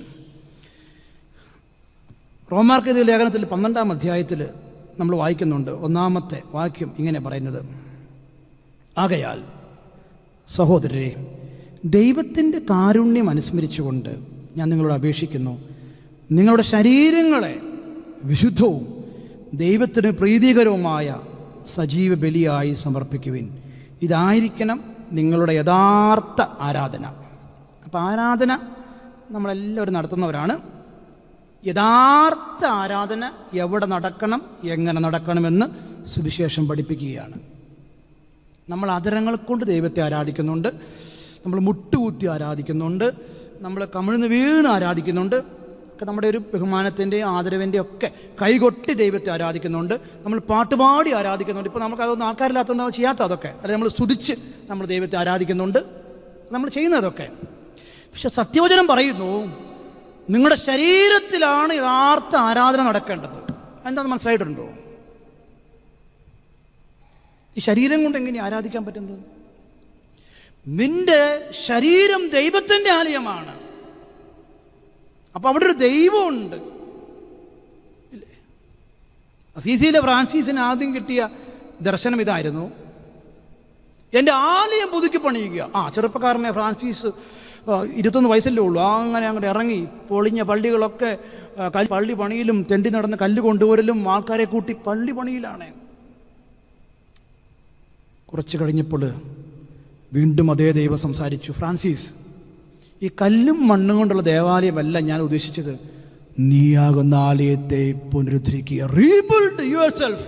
റോമാർക്കെഴുതിയ ലേഖനത്തിൽ 12-ാം അധ്യായത്തിൽ നമ്മൾ വായിക്കുന്നുണ്ട്. 1-ാമത്തെ വാക്യം ഇങ്ങനെ പറയുന്നത്, ആകയാൽ സഹോദരരെ, ദൈവത്തിൻ്റെ കാരുണ്യം അനുസ്മരിച്ചുകൊണ്ട് ഞാൻ നിങ്ങളോട് അപേക്ഷിക്കുന്നു, നിങ്ങളുടെ ശരീരങ്ങളെ വിശുദ്ധവും ദൈവത്തിന് പ്രീതികരവുമായ സജീവ ബലിയായി സമർപ്പിക്കുവിൻ. ഇതായിരിക്കണം നിങ്ങളുടെ യഥാർത്ഥ ആരാധന. അപ്പം ആരാധന നമ്മളെല്ലാവരും നടത്തുന്നവരാണ്. യഥാർത്ഥ ആരാധന എവിടെ നടക്കണം, എങ്ങനെ നടക്കണമെന്ന് സുവിശേഷം പഠിപ്പിക്കുകയാണ്. നമ്മൾ അതരങ്ങൾ കൊണ്ട് ദൈവത്തെ ആരാധിക്കുന്നുണ്ട്, നമ്മൾ മുട്ടുകുത്തി ആരാധിക്കുന്നുണ്ട്, നമ്മൾ കമിഴ്ന്ന് വീണ് ആരാധിക്കുന്നുണ്ട്, ഒക്കെ നമ്മുടെ ഒരു ബഹുമാനത്തിൻ്റെയും ആദരവിൻ്റെയും ഒക്കെ കൈകൊട്ടി ദൈവത്തെ ആരാധിക്കുന്നുണ്ട്. നമ്മൾ പാട്ടുപാടി ആരാധിക്കുന്നുണ്ട്. ഇപ്പോൾ നമുക്കതൊന്നും ആൾക്കാരില്ലാത്തതുകൊണ്ട് ചെയ്യാത്ത അതൊക്കെ, അല്ലെങ്കിൽ നമ്മൾ സ്തുതിച്ച് നമ്മൾ ദൈവത്തെ ആരാധിക്കുന്നുണ്ട്, നമ്മൾ ചെയ്യുന്നതൊക്കെ. പക്ഷെ സത്യവചനം പറയുന്നു, നിങ്ങളുടെ ശരീരത്തിലാണ് യഥാർത്ഥ ആരാധന നടക്കേണ്ടത്. എന്താണെന്ന് മനസ്സിലായിട്ടുണ്ടോ? ഈ ശരീരം കൊണ്ട് എങ്ങനെ ആരാധിക്കാൻ പറ്റുന്നത്? നിന്റെ ശരീരം ദൈവത്തിൻ്റെ ആലയമാണ്. അപ്പൊ അവിടെ ഒരു ദൈവമുണ്ട്, ഇല്ലേ? അസീസിയിലെ ഫ്രാൻസിസിന് ആദ്യം കിട്ടിയ ദർശനം ഇതായിരുന്നു, എൻ്റെ ആലയം പുതുക്കി പണിയുക. ചെറുപ്പക്കാരനെ ഫ്രാൻസിസ് 21 വയസ്സല്ലേ ഉള്ളൂ. അങ്ങനെ അങ്ങോട്ട് ഇറങ്ങി പൊളിഞ്ഞ പള്ളികളൊക്കെ പള്ളി പണിയിലും തെണ്ടി നടന്ന് കല്ല് കൊണ്ടുവരലും ആൾക്കാരെ കൂട്ടി പള്ളി പണിയിലാണ്. കുറച്ച് കഴിഞ്ഞപ്പോൾ വീണ്ടും അതേ ദൈവം സംസാരിച്ചു, ഫ്രാൻസിസ്, ഈ കല്ലും മണ്ണും കൊണ്ടുള്ള ദേവാലയമല്ല ഞാൻ ഉദ്ദേശിച്ചത്, നീയാകുന്ന ആലയത്തെ പുനരുദ്ധരിക്കുക. Rebuild yourself.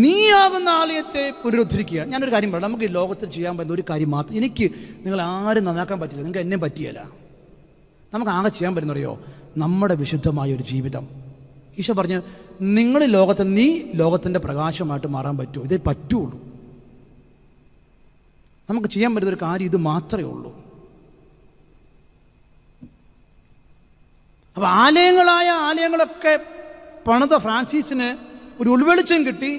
നീയാകുന്ന ആലയത്തെ പുനരുദ്ധരിക്കുക. ഞാനൊരു കാര്യം പറയാം, നമുക്ക് ഈ ലോകത്തിൽ ചെയ്യാൻ പറ്റുന്ന ഒരു കാര്യം മാത്രം. എനിക്ക് നിങ്ങൾ ആരും നന്നാക്കാൻ പറ്റില്ല, നിങ്ങൾക്ക് എന്നെ പറ്റിയല്ല. നമുക്ക് ആകെ ചെയ്യാൻ പറ്റുന്നറിയോ? നമ്മുടെ വിശുദ്ധമായ ഒരു ജീവിതം ഈശോ പറഞ്ഞു, നീ ലോകത്തിൻ്റെ പ്രകാശമായിട്ട് മാറാൻ പറ്റുമോ? ഇതേ പറ്റുള്ളൂ. നമുക്ക് ചെയ്യാൻ പറ്റുന്നൊരു കാര്യം ഇത് മാത്രമേ ഉള്ളൂ. അപ്പോൾ ആലയങ്ങളൊക്കെ പണിത ഫ്രാൻസിസിന് ഒരു ഉൾവെളിച്ചം കിട്ടി.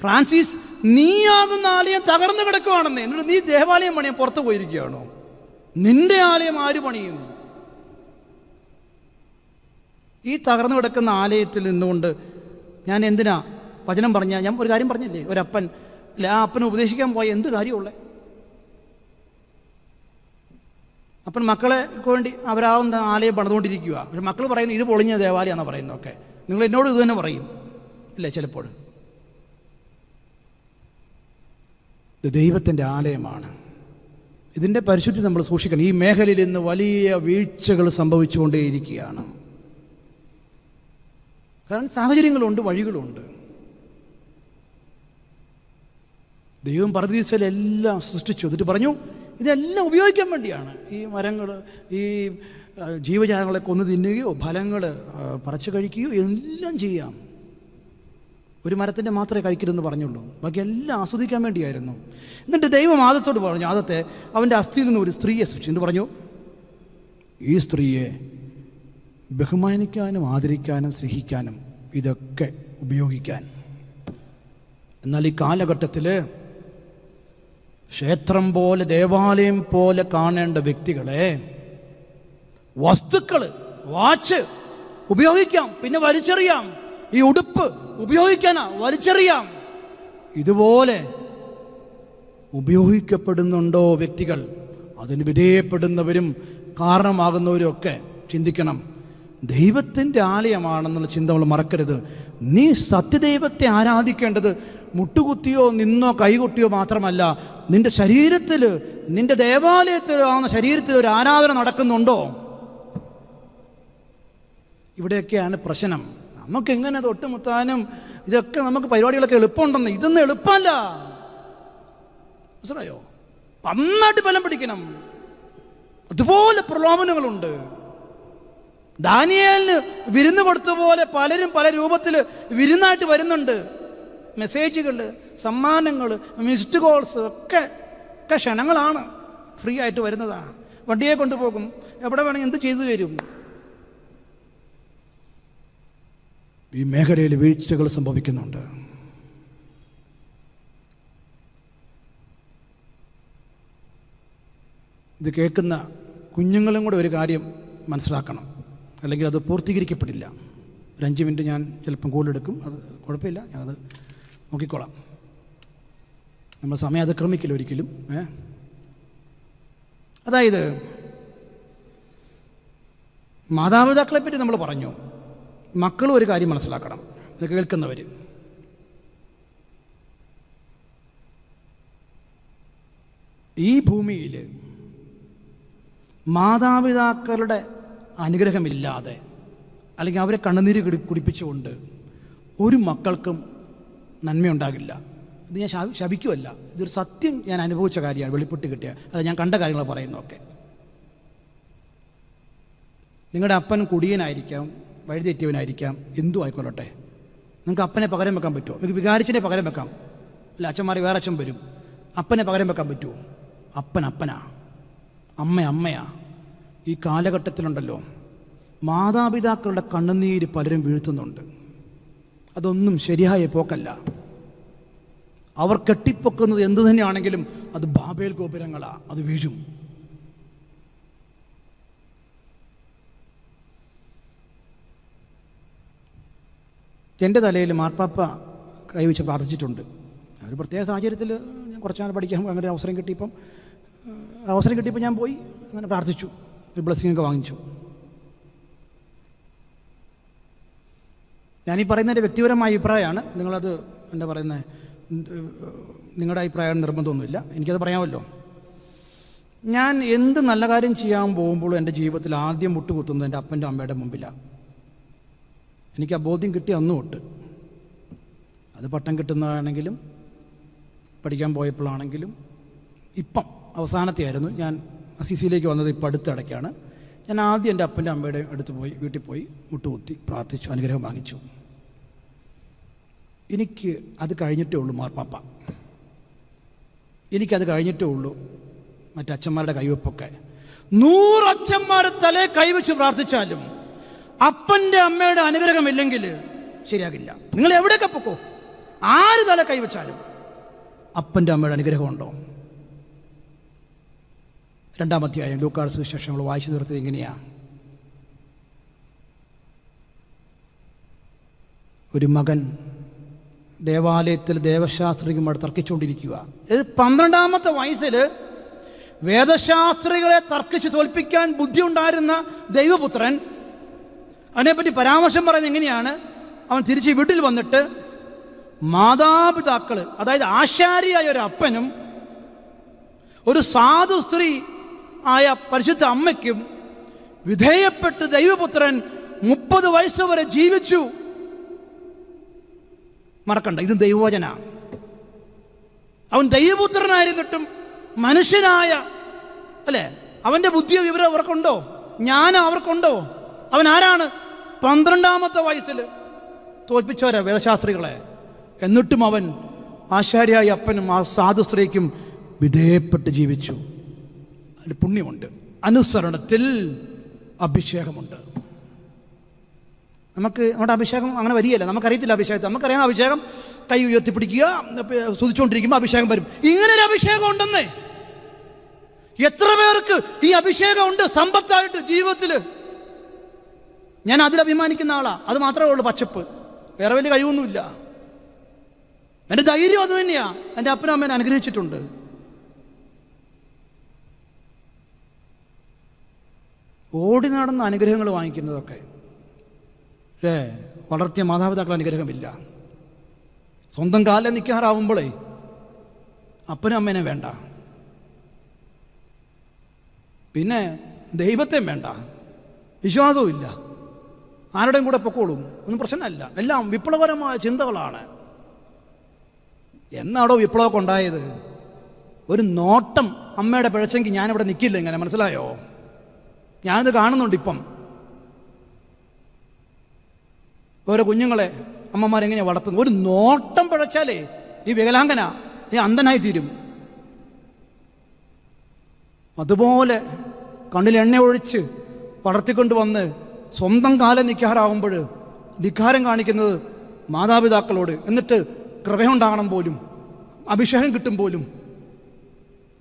ഫ്രാൻസിസ്, നീയാകുന്ന ആലയം തകർന്നു കിടക്കുവാണെന്ന്. എന്നിട്ട് നീ ദേവാലയം പണിയാൻ പുറത്തു പോയിരിക്കുകയാണോ? നിന്റെ ആലയം ആര് പണിയും? ഈ തകർന്നു കിടക്കുന്ന ആലയത്തിൽ നിന്നുകൊണ്ട് ഞാൻ എന്തിനാ വചനം പറഞ്ഞാൽ? ഞാൻ ഒരു കാര്യം പറഞ്ഞില്ലേ, ഒരപ്പൻ ആ അപ്പനെ ഉപദേശിക്കാൻ പോയ എന്ത് കാര്യമുള്ളേ? അപ്പം മക്കളെ വേണ്ടി അവരാവുന്ന ആലയം പണിതുകൊണ്ടിരിക്കുക. പക്ഷെ മക്കൾ പറയുന്നത് ഇത് പൊളിഞ്ഞ ദേവാലയമാണെന്ന് പറയുന്നതൊക്കെ. നിങ്ങൾ എന്നോട് ഇത് തന്നെ പറയും ഇല്ലേ ചിലപ്പോൾ. ഇത് ദൈവത്തിൻ്റെ ആലയമാണ്. ഇതിൻ്റെ പരിശുദ്ധി നമ്മൾ സൂക്ഷിക്കണം. ഈ മേഖലയിൽ ഇന്ന് വലിയ വീഴ്ചകൾ സംഭവിച്ചുകൊണ്ടേയിരിക്കുകയാണ്. കാരണം സാഹചര്യങ്ങളുണ്ട്, വഴികളുണ്ട്. ദൈവം പരദീസയിലെല്ലാം സൃഷ്ടിച്ചു. എന്നിട്ട് പറഞ്ഞു, ഇതെല്ലാം ഉപയോഗിക്കാൻ വേണ്ടിയാണ്. ഈ മരങ്ങൾ, ഈ ജീവജാലങ്ങളെ കൊന്നു തിന്നുകയോ ഫലങ്ങൾ പറിച്ചു കഴിക്കുകയോ എല്ലാം ചെയ്യാം. ഒരു മരത്തിൻ്റെ മാത്രമേ കഴിക്കരുതെന്ന് പറഞ്ഞുള്ളൂ, ബാക്കി എല്ലാം ആസ്വദിക്കാൻ വേണ്ടിയായിരുന്നു. എന്നിട്ട് ദൈവം ആദത്തോട് പറഞ്ഞു, ആദത്തെ അവൻ്റെ അസ്ഥിയിൽ നിന്ന് ഒരു സ്ത്രീയെ സൃഷ്ടിച്ചു. എന്നിട്ട് പറഞ്ഞു, ഈ സ്ത്രീയെ ബഹുമാനിക്കാനും ആദരിക്കാനും സ്നേഹിക്കാനും ഇതൊക്കെ ഉപയോഗിക്കാൻ. എന്നാൽ ഈ കാലഘട്ടത്തിൽ ക്ഷേത്രം പോലെ ദേവാലയം പോലെ കാണേണ്ട വ്യക്തികളെ വസ്തുക്കൾ, വാച്ച് ഉപയോഗിക്കാം, പിന്നെ വലിച്ചെറിയാം. ഈ ഉടുപ്പ് ഉപയോഗിക്കാനാ, വലിച്ചെറിയാം. ഇതുപോലെ ഉപയോഗിക്കപ്പെടുന്നുണ്ടോ വ്യക്തികൾ? അതിന് വിധേയപ്പെടുന്നവരും കാരണമാകുന്നവരും ഒക്കെ ചിന്തിക്കണം. ദൈവത്തിൻ്റെ ആലയമാണെന്നുള്ള ചിന്ത നമ്മൾ മറക്കരുത്. നീ സത്യദൈവത്തെ ആരാധിക്കേണ്ടത് മുട്ടുകുത്തിയോ നിന്നോ കൈകൊട്ടിയോ മാത്രമല്ല, നിന്റെ ശരീരത്തിൽ, നിന്റെ ദേവാലയത്തിൽ ആവുന്ന ശരീരത്തിൽ ഒരു ആരാധന നടക്കുന്നുണ്ടോ? ഇവിടെയൊക്കെയാണ് പ്രശ്നം. നമുക്കെങ്ങനെ തൊട്ടുമുത്താനും ഇതൊക്കെ നമുക്ക് പരിപാടികളൊക്കെ എളുപ്പമുണ്ടെന്ന്. ഇതൊന്നും എളുപ്പമല്ല, മനസ്സിലായോ? നന്നായിട്ട് ബലം പിടിക്കണം. അതുപോലെ പ്രലോഭനങ്ങളുണ്ട്. ദാനിയേലിന് വിരുന്ന് കൊടുത്ത പോലെ പലരും പല രൂപത്തിൽ വിരുന്നായിട്ട് വരുന്നുണ്ട്. മെസ്സേജുകൾ, സമ്മാനങ്ങൾ, മിസ്ഡ് കോൾസ് ഒക്കെ ക്ഷണങ്ങളാണ്. ഫ്രീ ആയിട്ട് വരുന്നതാണ്. വണ്ടിയെ കൊണ്ടുപോകും, എവിടെ വേണമെങ്കിൽ എന്ത് ചെയ്തു തരും. ഈ മേഖലയിൽ വീഴ്ചകൾ സംഭവിക്കുന്നുണ്ട്. ഇത് കേൾക്കുന്ന കുഞ്ഞുങ്ങളും കൂടെ ഒരു കാര്യം മനസ്സിലാക്കണം, അല്ലെങ്കിൽ അത് പൂർത്തീകരിക്കപ്പെടില്ല. ഒരു 5 മിനിറ്റ് ഞാൻ ചിലപ്പം കൂടുതലെടുക്കും, അത് കുഴപ്പമില്ല, ഞാനത് നോക്കിക്കോളാം. നമ്മൾ സമയം അതിക്രമിക്കില്ല ഒരിക്കലും. അതായത് മാതാപിതാക്കളെ പറ്റി നമ്മൾ പറഞ്ഞു. മക്കളും ഒരു കാര്യം മനസ്സിലാക്കണം, ഇത് കേൾക്കുന്നവർ. ഈ ഭൂമിയിൽ മാതാപിതാക്കളുടെ അനുഗ്രഹമില്ലാതെ, അല്ലെങ്കിൽ അവരെ കണ്ണുനീര് കുടിപ്പിച്ചുകൊണ്ട് ഒരു മക്കൾക്കും നന്മയുണ്ടാകില്ല. ഇത് ഞാൻ ശപിക്കുമല്ല, ഇതൊരു സത്യം. ഞാൻ അനുഭവിച്ച കാര്യമാണ്, വെളിപ്പെട്ട് കിട്ടിയ, അത് ഞാൻ കണ്ട കാര്യങ്ങൾ പറയുന്നതൊക്കെ. നിങ്ങളുടെ അപ്പൻ കുടിയനായിരിക്കാം, വഴിതെറ്റിയവനായിരിക്കാം, എന്തു ആയിക്കൊള്ളട്ടെ. നിങ്ങൾക്ക് അപ്പനെ പകരം വെക്കാൻ പറ്റുമോ? നിങ്ങൾക്ക് വികാരിച്ചിനെ പകരം വെക്കാം. അല്ല, അച്ഛന്മാർ വേറെ അച്ഛൻ വരും. അപ്പനെ പകരം വെക്കാൻ പറ്റുമോ? അപ്പൻ അപ്പനാ, അമ്മ അമ്മയാ. ഈ കാലഘട്ടത്തിലുണ്ടല്ലോ, മാതാപിതാക്കളുടെ കണ്ണുനീര് പലരും വീഴ്ത്തുന്നുണ്ട്. അതൊന്നും ശരിയായ പോക്കല്ല. അവർ കെട്ടിപ്പൊക്കുന്നത് എന്തു തന്നെയാണെങ്കിലും അത് ബാബേൽ ഗോപുരങ്ങളാ, അത് വീഴും. എൻ്റെ തലയിൽ മാർപ്പാപ്പ കൈവച്ച് പ്രാർത്ഥിച്ചിട്ടുണ്ട്. ഒരു പ്രത്യേക സാഹചര്യത്തിൽ ഞാൻ കുറച്ചാൾ പഠിക്കാൻ അങ്ങനെ അവസരം കിട്ടിയപ്പോൾ ഞാൻ പോയി അങ്ങനെ പ്രാർത്ഥിച്ചു, ഒരു ബ്ലെസ്സിങ് ഒക്കെ വാങ്ങിച്ചു. ഞാനീ പറയുന്നതിൻ്റെ വ്യക്തിപരമായ അഭിപ്രായമാണ്. നിങ്ങളത് എന്താ പറയുന്നത്, നിങ്ങളുടെ അഭിപ്രായം നിർബന്ധമൊന്നുമില്ല, എനിക്കത് പറയാമല്ലോ. ഞാൻ എന്ത് നല്ല കാര്യം ചെയ്യാൻ പോകുമ്പോഴും എൻ്റെ ജീവിതത്തിൽ ആദ്യം മുട്ടുകുത്തുന്നത് എൻ്റെ അപ്പൻ്റെ അമ്മയുടെ മുമ്പിലാണ്. എനിക്ക് ആ ബോധ്യം കിട്ടിയ അന്ന് തൊട്ട്. അത് പട്ടം കിട്ടുന്നതാണെങ്കിലും പഠിക്കാൻ പോയപ്പോഴാണെങ്കിലും. ഇപ്പം അവസാനത്തെ ആയിരുന്നു, ഞാൻ അസീസിയിലേക്ക് വന്നത് ഇപ്പം അടുത്തിടയ്ക്കാണ്. ഞാൻ ആദ്യം എൻ്റെ അപ്പൻ്റെ അമ്മയുടെ അടുത്ത് പോയി, വീട്ടിൽ പോയി മുട്ടുകുത്തി പ്രാർത്ഥിച്ചു, അനുഗ്രഹം വാങ്ങിച്ചു. എനിക്ക് അത് കഴിഞ്ഞിട്ടേ ഉള്ളൂ മാർപ്പാപ്പ, എനിക്കത് കഴിഞ്ഞിട്ടേ ഉള്ളൂ മറ്റച്ഛന്മാരുടെ കൈവപ്പൊക്കെ. 100 അച്ഛന്മാർ തലേ കൈവച്ച് പ്രാർത്ഥിച്ചാലും അപ്പൻ്റെ അമ്മയുടെ അനുഗ്രഹമില്ലെങ്കിൽ ശരിയാകില്ല. നിങ്ങൾ എവിടെയൊക്കെ പൊക്കോ, ആര് തല കൈവച്ചാലും അപ്പൻ്റെ അമ്മയുടെ അനുഗ്രഹമുണ്ടോ? 2-ാം അധ്യായം ലൂക്കായുടെ സുവിശേഷം നമ്മൾ വായിച്ചു തീർത്തത് എങ്ങനെയാ? ഒരു മകൻ ദേവാലയത്തിൽ ദേവശാസ്ത്രികളുമായിട്ട് തർക്കിച്ചുകൊണ്ടിരിക്കുക. ഇത് 12-ാമത്തെ വയസ്സിൽ വേദശാസ്ത്രികളെ തർക്കിച്ച് തോൽപ്പിക്കാൻ ബുദ്ധി ഉണ്ടായിരുന്ന ദൈവപുത്രൻ, അതിനെപ്പറ്റി പരാമർശം പറയുന്നത് എങ്ങനെയാണ്? അവൻ തിരിച്ച് വീട്ടിൽ വന്നിട്ട് മാതാപിതാക്കൾ, അതായത് ആശാരിയായ ഒരു അപ്പനും ഒരു സാധു സ്ത്രീ ആയ പരിശുദ്ധ അമ്മയ്ക്കും വിധേയപ്പെട്ട് ദൈവപുത്രൻ 30 വയസ്സ് വരെ ജീവിച്ചു. മറക്കണ്ട, ഇത് ദൈവവചന. അവൻ ദൈവപുത്രനായിരുന്നിട്ടും മനുഷ്യനായ, അല്ലേ, അവൻ്റെ ബുദ്ധിയോ വിവരം അവർക്കുണ്ടോ? ജ്ഞാനം അവർക്കുണ്ടോ? അവൻ ആരാണ്? 12-ാമത്തെ വയസ്സിൽ തോൽപ്പിച്ചവരാ വേദശാസ്ത്രികളെ. എന്നിട്ടും അവൻ ആശാരിയായ അപ്പനും ആ സാധു സ്ത്രീക്കും വിധേയപ്പെട്ട് ജീവിച്ചു. അതിൽ പുണ്യമുണ്ട്, അനുസരണത്തിൽ അഭിഷേകമുണ്ട്. നമ്മുടെ അഭിഷേകം അങ്ങനെ വരികയല്ല, നമുക്കറിയത്തില്ല അഭിഷേകത്തെ. നമുക്കറിയാം അഭിഷേകം കൈ ഉയർത്തിപ്പിടിക്കുക, സ്തുതിച്ചുകൊണ്ടിരിക്കുമ്പോൾ അഭിഷേകം വരും. ഇങ്ങനൊരു അഭിഷേകം ഉണ്ടെന്നേ. എത്ര പേർക്ക് ഈ അഭിഷേകം ഉണ്ട് സമ്പത്തായിട്ട് ജീവിതത്തിൽ? ഞാൻ അതിൽ അഭിമാനിക്കുന്ന ആളാ. അത് മാത്രമേ ഉള്ളൂ പച്ചപ്പ്, വേറെ വലിയ കഴിവൊന്നുമില്ല. എൻ്റെ ധൈര്യം അത് തന്നെയാ. എൻ്റെ അപ്പനും അമ്മേനെ അനുഗ്രഹിച്ചിട്ടുണ്ട്. ഓടി നടന്ന അനുഗ്രഹങ്ങൾ വാങ്ങിക്കുന്നതൊക്കെ, പക്ഷേ വളർത്തിയ മാതാപിതാക്കൾ അനുഗ്രഹമില്ല. സ്വന്തം കാലിൽ നിൽക്കാറാവുമ്പോഴേ അപ്പനും അമ്മേനെ വേണ്ട, പിന്നെ ദൈവത്തെയും വേണ്ട, വിശ്വാസവും ഇല്ല. ആരുടെയും കൂടെ പൊക്കോളും, ഒന്നും പ്രശ്നമല്ല. എല്ലാം വിപ്ലവകരമായ ചിന്തകളാണ്. എന്നാടോ വിപ്ലവമൊക്കെ ഉണ്ടായത്? ഒരു നോട്ടം അമ്മയുടെ പിഴച്ചെങ്കിൽ ഞാനിവിടെ നിൽക്കില്ല. ഇങ്ങനെ മനസ്സിലായോ? ഞാനിത് കാണുന്നുണ്ട്. ഇപ്പം ഓരോ കുഞ്ഞുങ്ങളെ അമ്മമാരെങ്ങനെയാണ് വളർത്തുന്നത്. ഒരു നോട്ടം പിഴച്ചാലേ ഈ വികലാംഗന, ഈ അന്ധനായി തീരും. അതുപോലെ കണ്ണിൽ എണ്ണ ഒഴിച്ച് വളർത്തിക്കൊണ്ട് വന്ന് സ്വന്തം കാലം നിൽക്കാറാവുമ്പോൾ ധിക്കാരം കാണിക്കുന്നത് മാതാപിതാക്കളോട്. എന്നിട്ട് കൃപയുണ്ടാകണം പോലും, അഭിഷേകം കിട്ടും പോലും.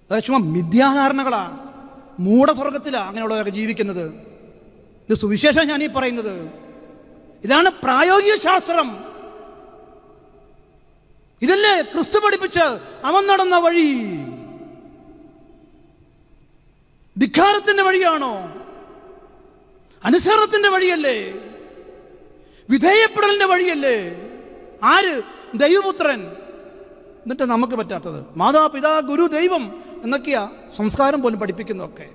അതായത് ചുമ്മാ മിഥ്യാധാരണകളാ, മൂഢസ്വർഗത്തിലാ അങ്ങനെയുള്ളവരൊക്കെ ജീവിക്കുന്നത്. ഇത് സുവിശേഷം ഞാനീ പറയുന്നത്. ഇതാണ് പ്രായോഗിക ശാസ്ത്രം. ഇതല്ലേ ക്രിസ്തു പഠിപ്പിച്ച് അവൻ നടന്ന വഴി? ധിക്കാരത്തിന്റെ വഴിയാണോ? അനുസരണത്തിന്റെ വഴിയല്ലേ? വിധേയപ്പെടലിന്റെ വഴിയല്ലേ? ആര്? ദൈവപുത്രൻ. എന്നിട്ട് നമുക്ക് പറ്റാത്തത് മാതാപിതാ ഗുരു ദൈവം എന്നൊക്കെയാ സംസ്കാരം പോലും പഠിപ്പിക്കുന്നതൊക്കെ.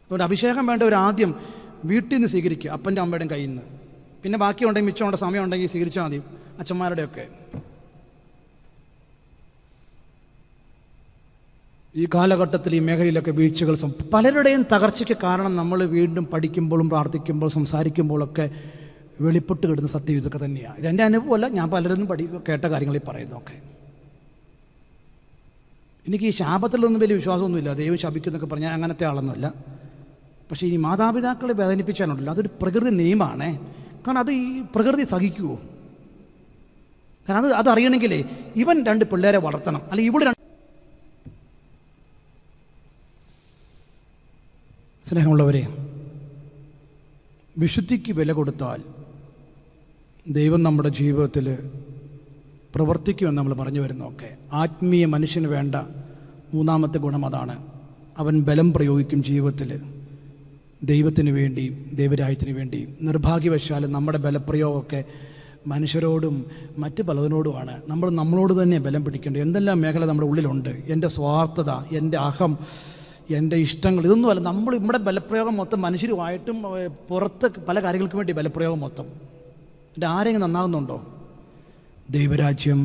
അതുകൊണ്ട് അഭിഷേകം വേണ്ടവർ ആദ്യം വീട്ടിൽ നിന്ന് സ്വീകരിക്കുക, അപ്പൻ്റെ അമ്മയുടെയും കയ്യിൽ നിന്ന്. പിന്നെ ബാക്കിയുണ്ടെങ്കിൽ മിച്ചമുണ്ട്, സമയം ഉണ്ടെങ്കിൽ സ്വീകരിച്ചാൽ മതി അച്ഛന്മാരുടെയൊക്കെ. ഈ കാലഘട്ടത്തിൽ ഈ മേഖലയിലൊക്കെ വീഴ്ചകൾ പലരുടെയും തകർച്ചയ്ക്ക് കാരണം നമ്മൾ വീണ്ടും പഠിക്കുമ്പോഴും പ്രാർത്ഥിക്കുമ്പോൾ സംസാരിക്കുമ്പോഴൊക്കെ വെളിപ്പെട്ട് കിട്ടുന്ന സത്യം ഇതൊക്കെ തന്നെയാണ്. ഇതെൻ്റെ അനുഭവമല്ല, ഞാൻ പലരൊന്നും കേട്ട കാര്യങ്ങളിൽ പറയുന്നതൊക്കെ. എനിക്ക് ഈ ശാപത്തിലൊന്നും വലിയ വിശ്വാസമൊന്നുമില്ല. ദൈവം ശപിക്കുന്നൊക്കെ പറഞ്ഞാൽ അങ്ങനത്തെ ആളൊന്നുമല്ല. പക്ഷേ ഈ മാതാപിതാക്കളെ വേദനിപ്പിച്ചാലുണ്ടല്ലോ, അതൊരു പ്രകൃതി നിയമമാണേ. കാരണം അത് ഈ പ്രകൃതി സഹിക്കുമോ? കാരണം അതറിയണമെങ്കിലേ ഇവൻ 2 പിള്ളേരെ വളർത്തണം, അല്ലെങ്കിൽ ഇവിടെ സ്നേഹമുള്ളവരെ, വിശുദ്ധിക്ക് വില കൊടുത്താൽ ദൈവം നമ്മുടെ ജീവിതത്തിൽ പ്രവർത്തിക്കുമെന്ന് നമ്മൾ പറഞ്ഞു വരുന്നതൊക്കെ. ആത്മീയ മനുഷ്യന് വേണ്ട 3-ാമത്തെ ഗുണം അതാണ്. അവൻ ബലം പ്രയോഗിക്കും ജീവിതത്തിൽ, ദൈവത്തിന് വേണ്ടിയും ദൈവരാജ്യത്തിന് വേണ്ടിയും. നിർഭാഗ്യവശാൽ നമ്മുടെ ബലപ്രയോഗമൊക്കെ മനുഷ്യരോടും മറ്റ് പലതിനോടുമാണ്. നമ്മളോട് തന്നെ ബലം പിടിക്കേണ്ടത്. എന്തെല്ലാം മേഖല നമ്മുടെ ഉള്ളിലുണ്ട്. എൻ്റെ സ്വാർത്ഥത, എൻ്റെ അഹം, എൻ്റെ ഇഷ്ടങ്ങൾ, ഇതൊന്നുമല്ല. നമ്മുടെ ബലപ്രയോഗം മൊത്തം മനുഷ്യരുമായിട്ടും പുറത്ത് പല കാര്യങ്ങൾക്ക് വേണ്ടി ബലപ്രയോഗം മൊത്തം. എൻ്റെ ആരെങ്കിലും നന്നാകുന്നുണ്ടോ? ദൈവരാജ്യം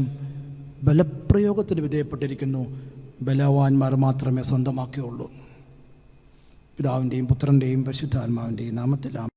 ബലപ്രയോഗത്തിന് വിധേയപ്പെട്ടിരിക്കുന്നു. ബലവാന്മാർ മാത്രമേ സ്വന്തമാക്കിയുള്ളൂ. പിതാവിൻ്റെയും പുത്രൻ്റെയും പരിശുദ്ധാത്മാവിൻ്റെയും നാമത്തിൽ ആമേൻ.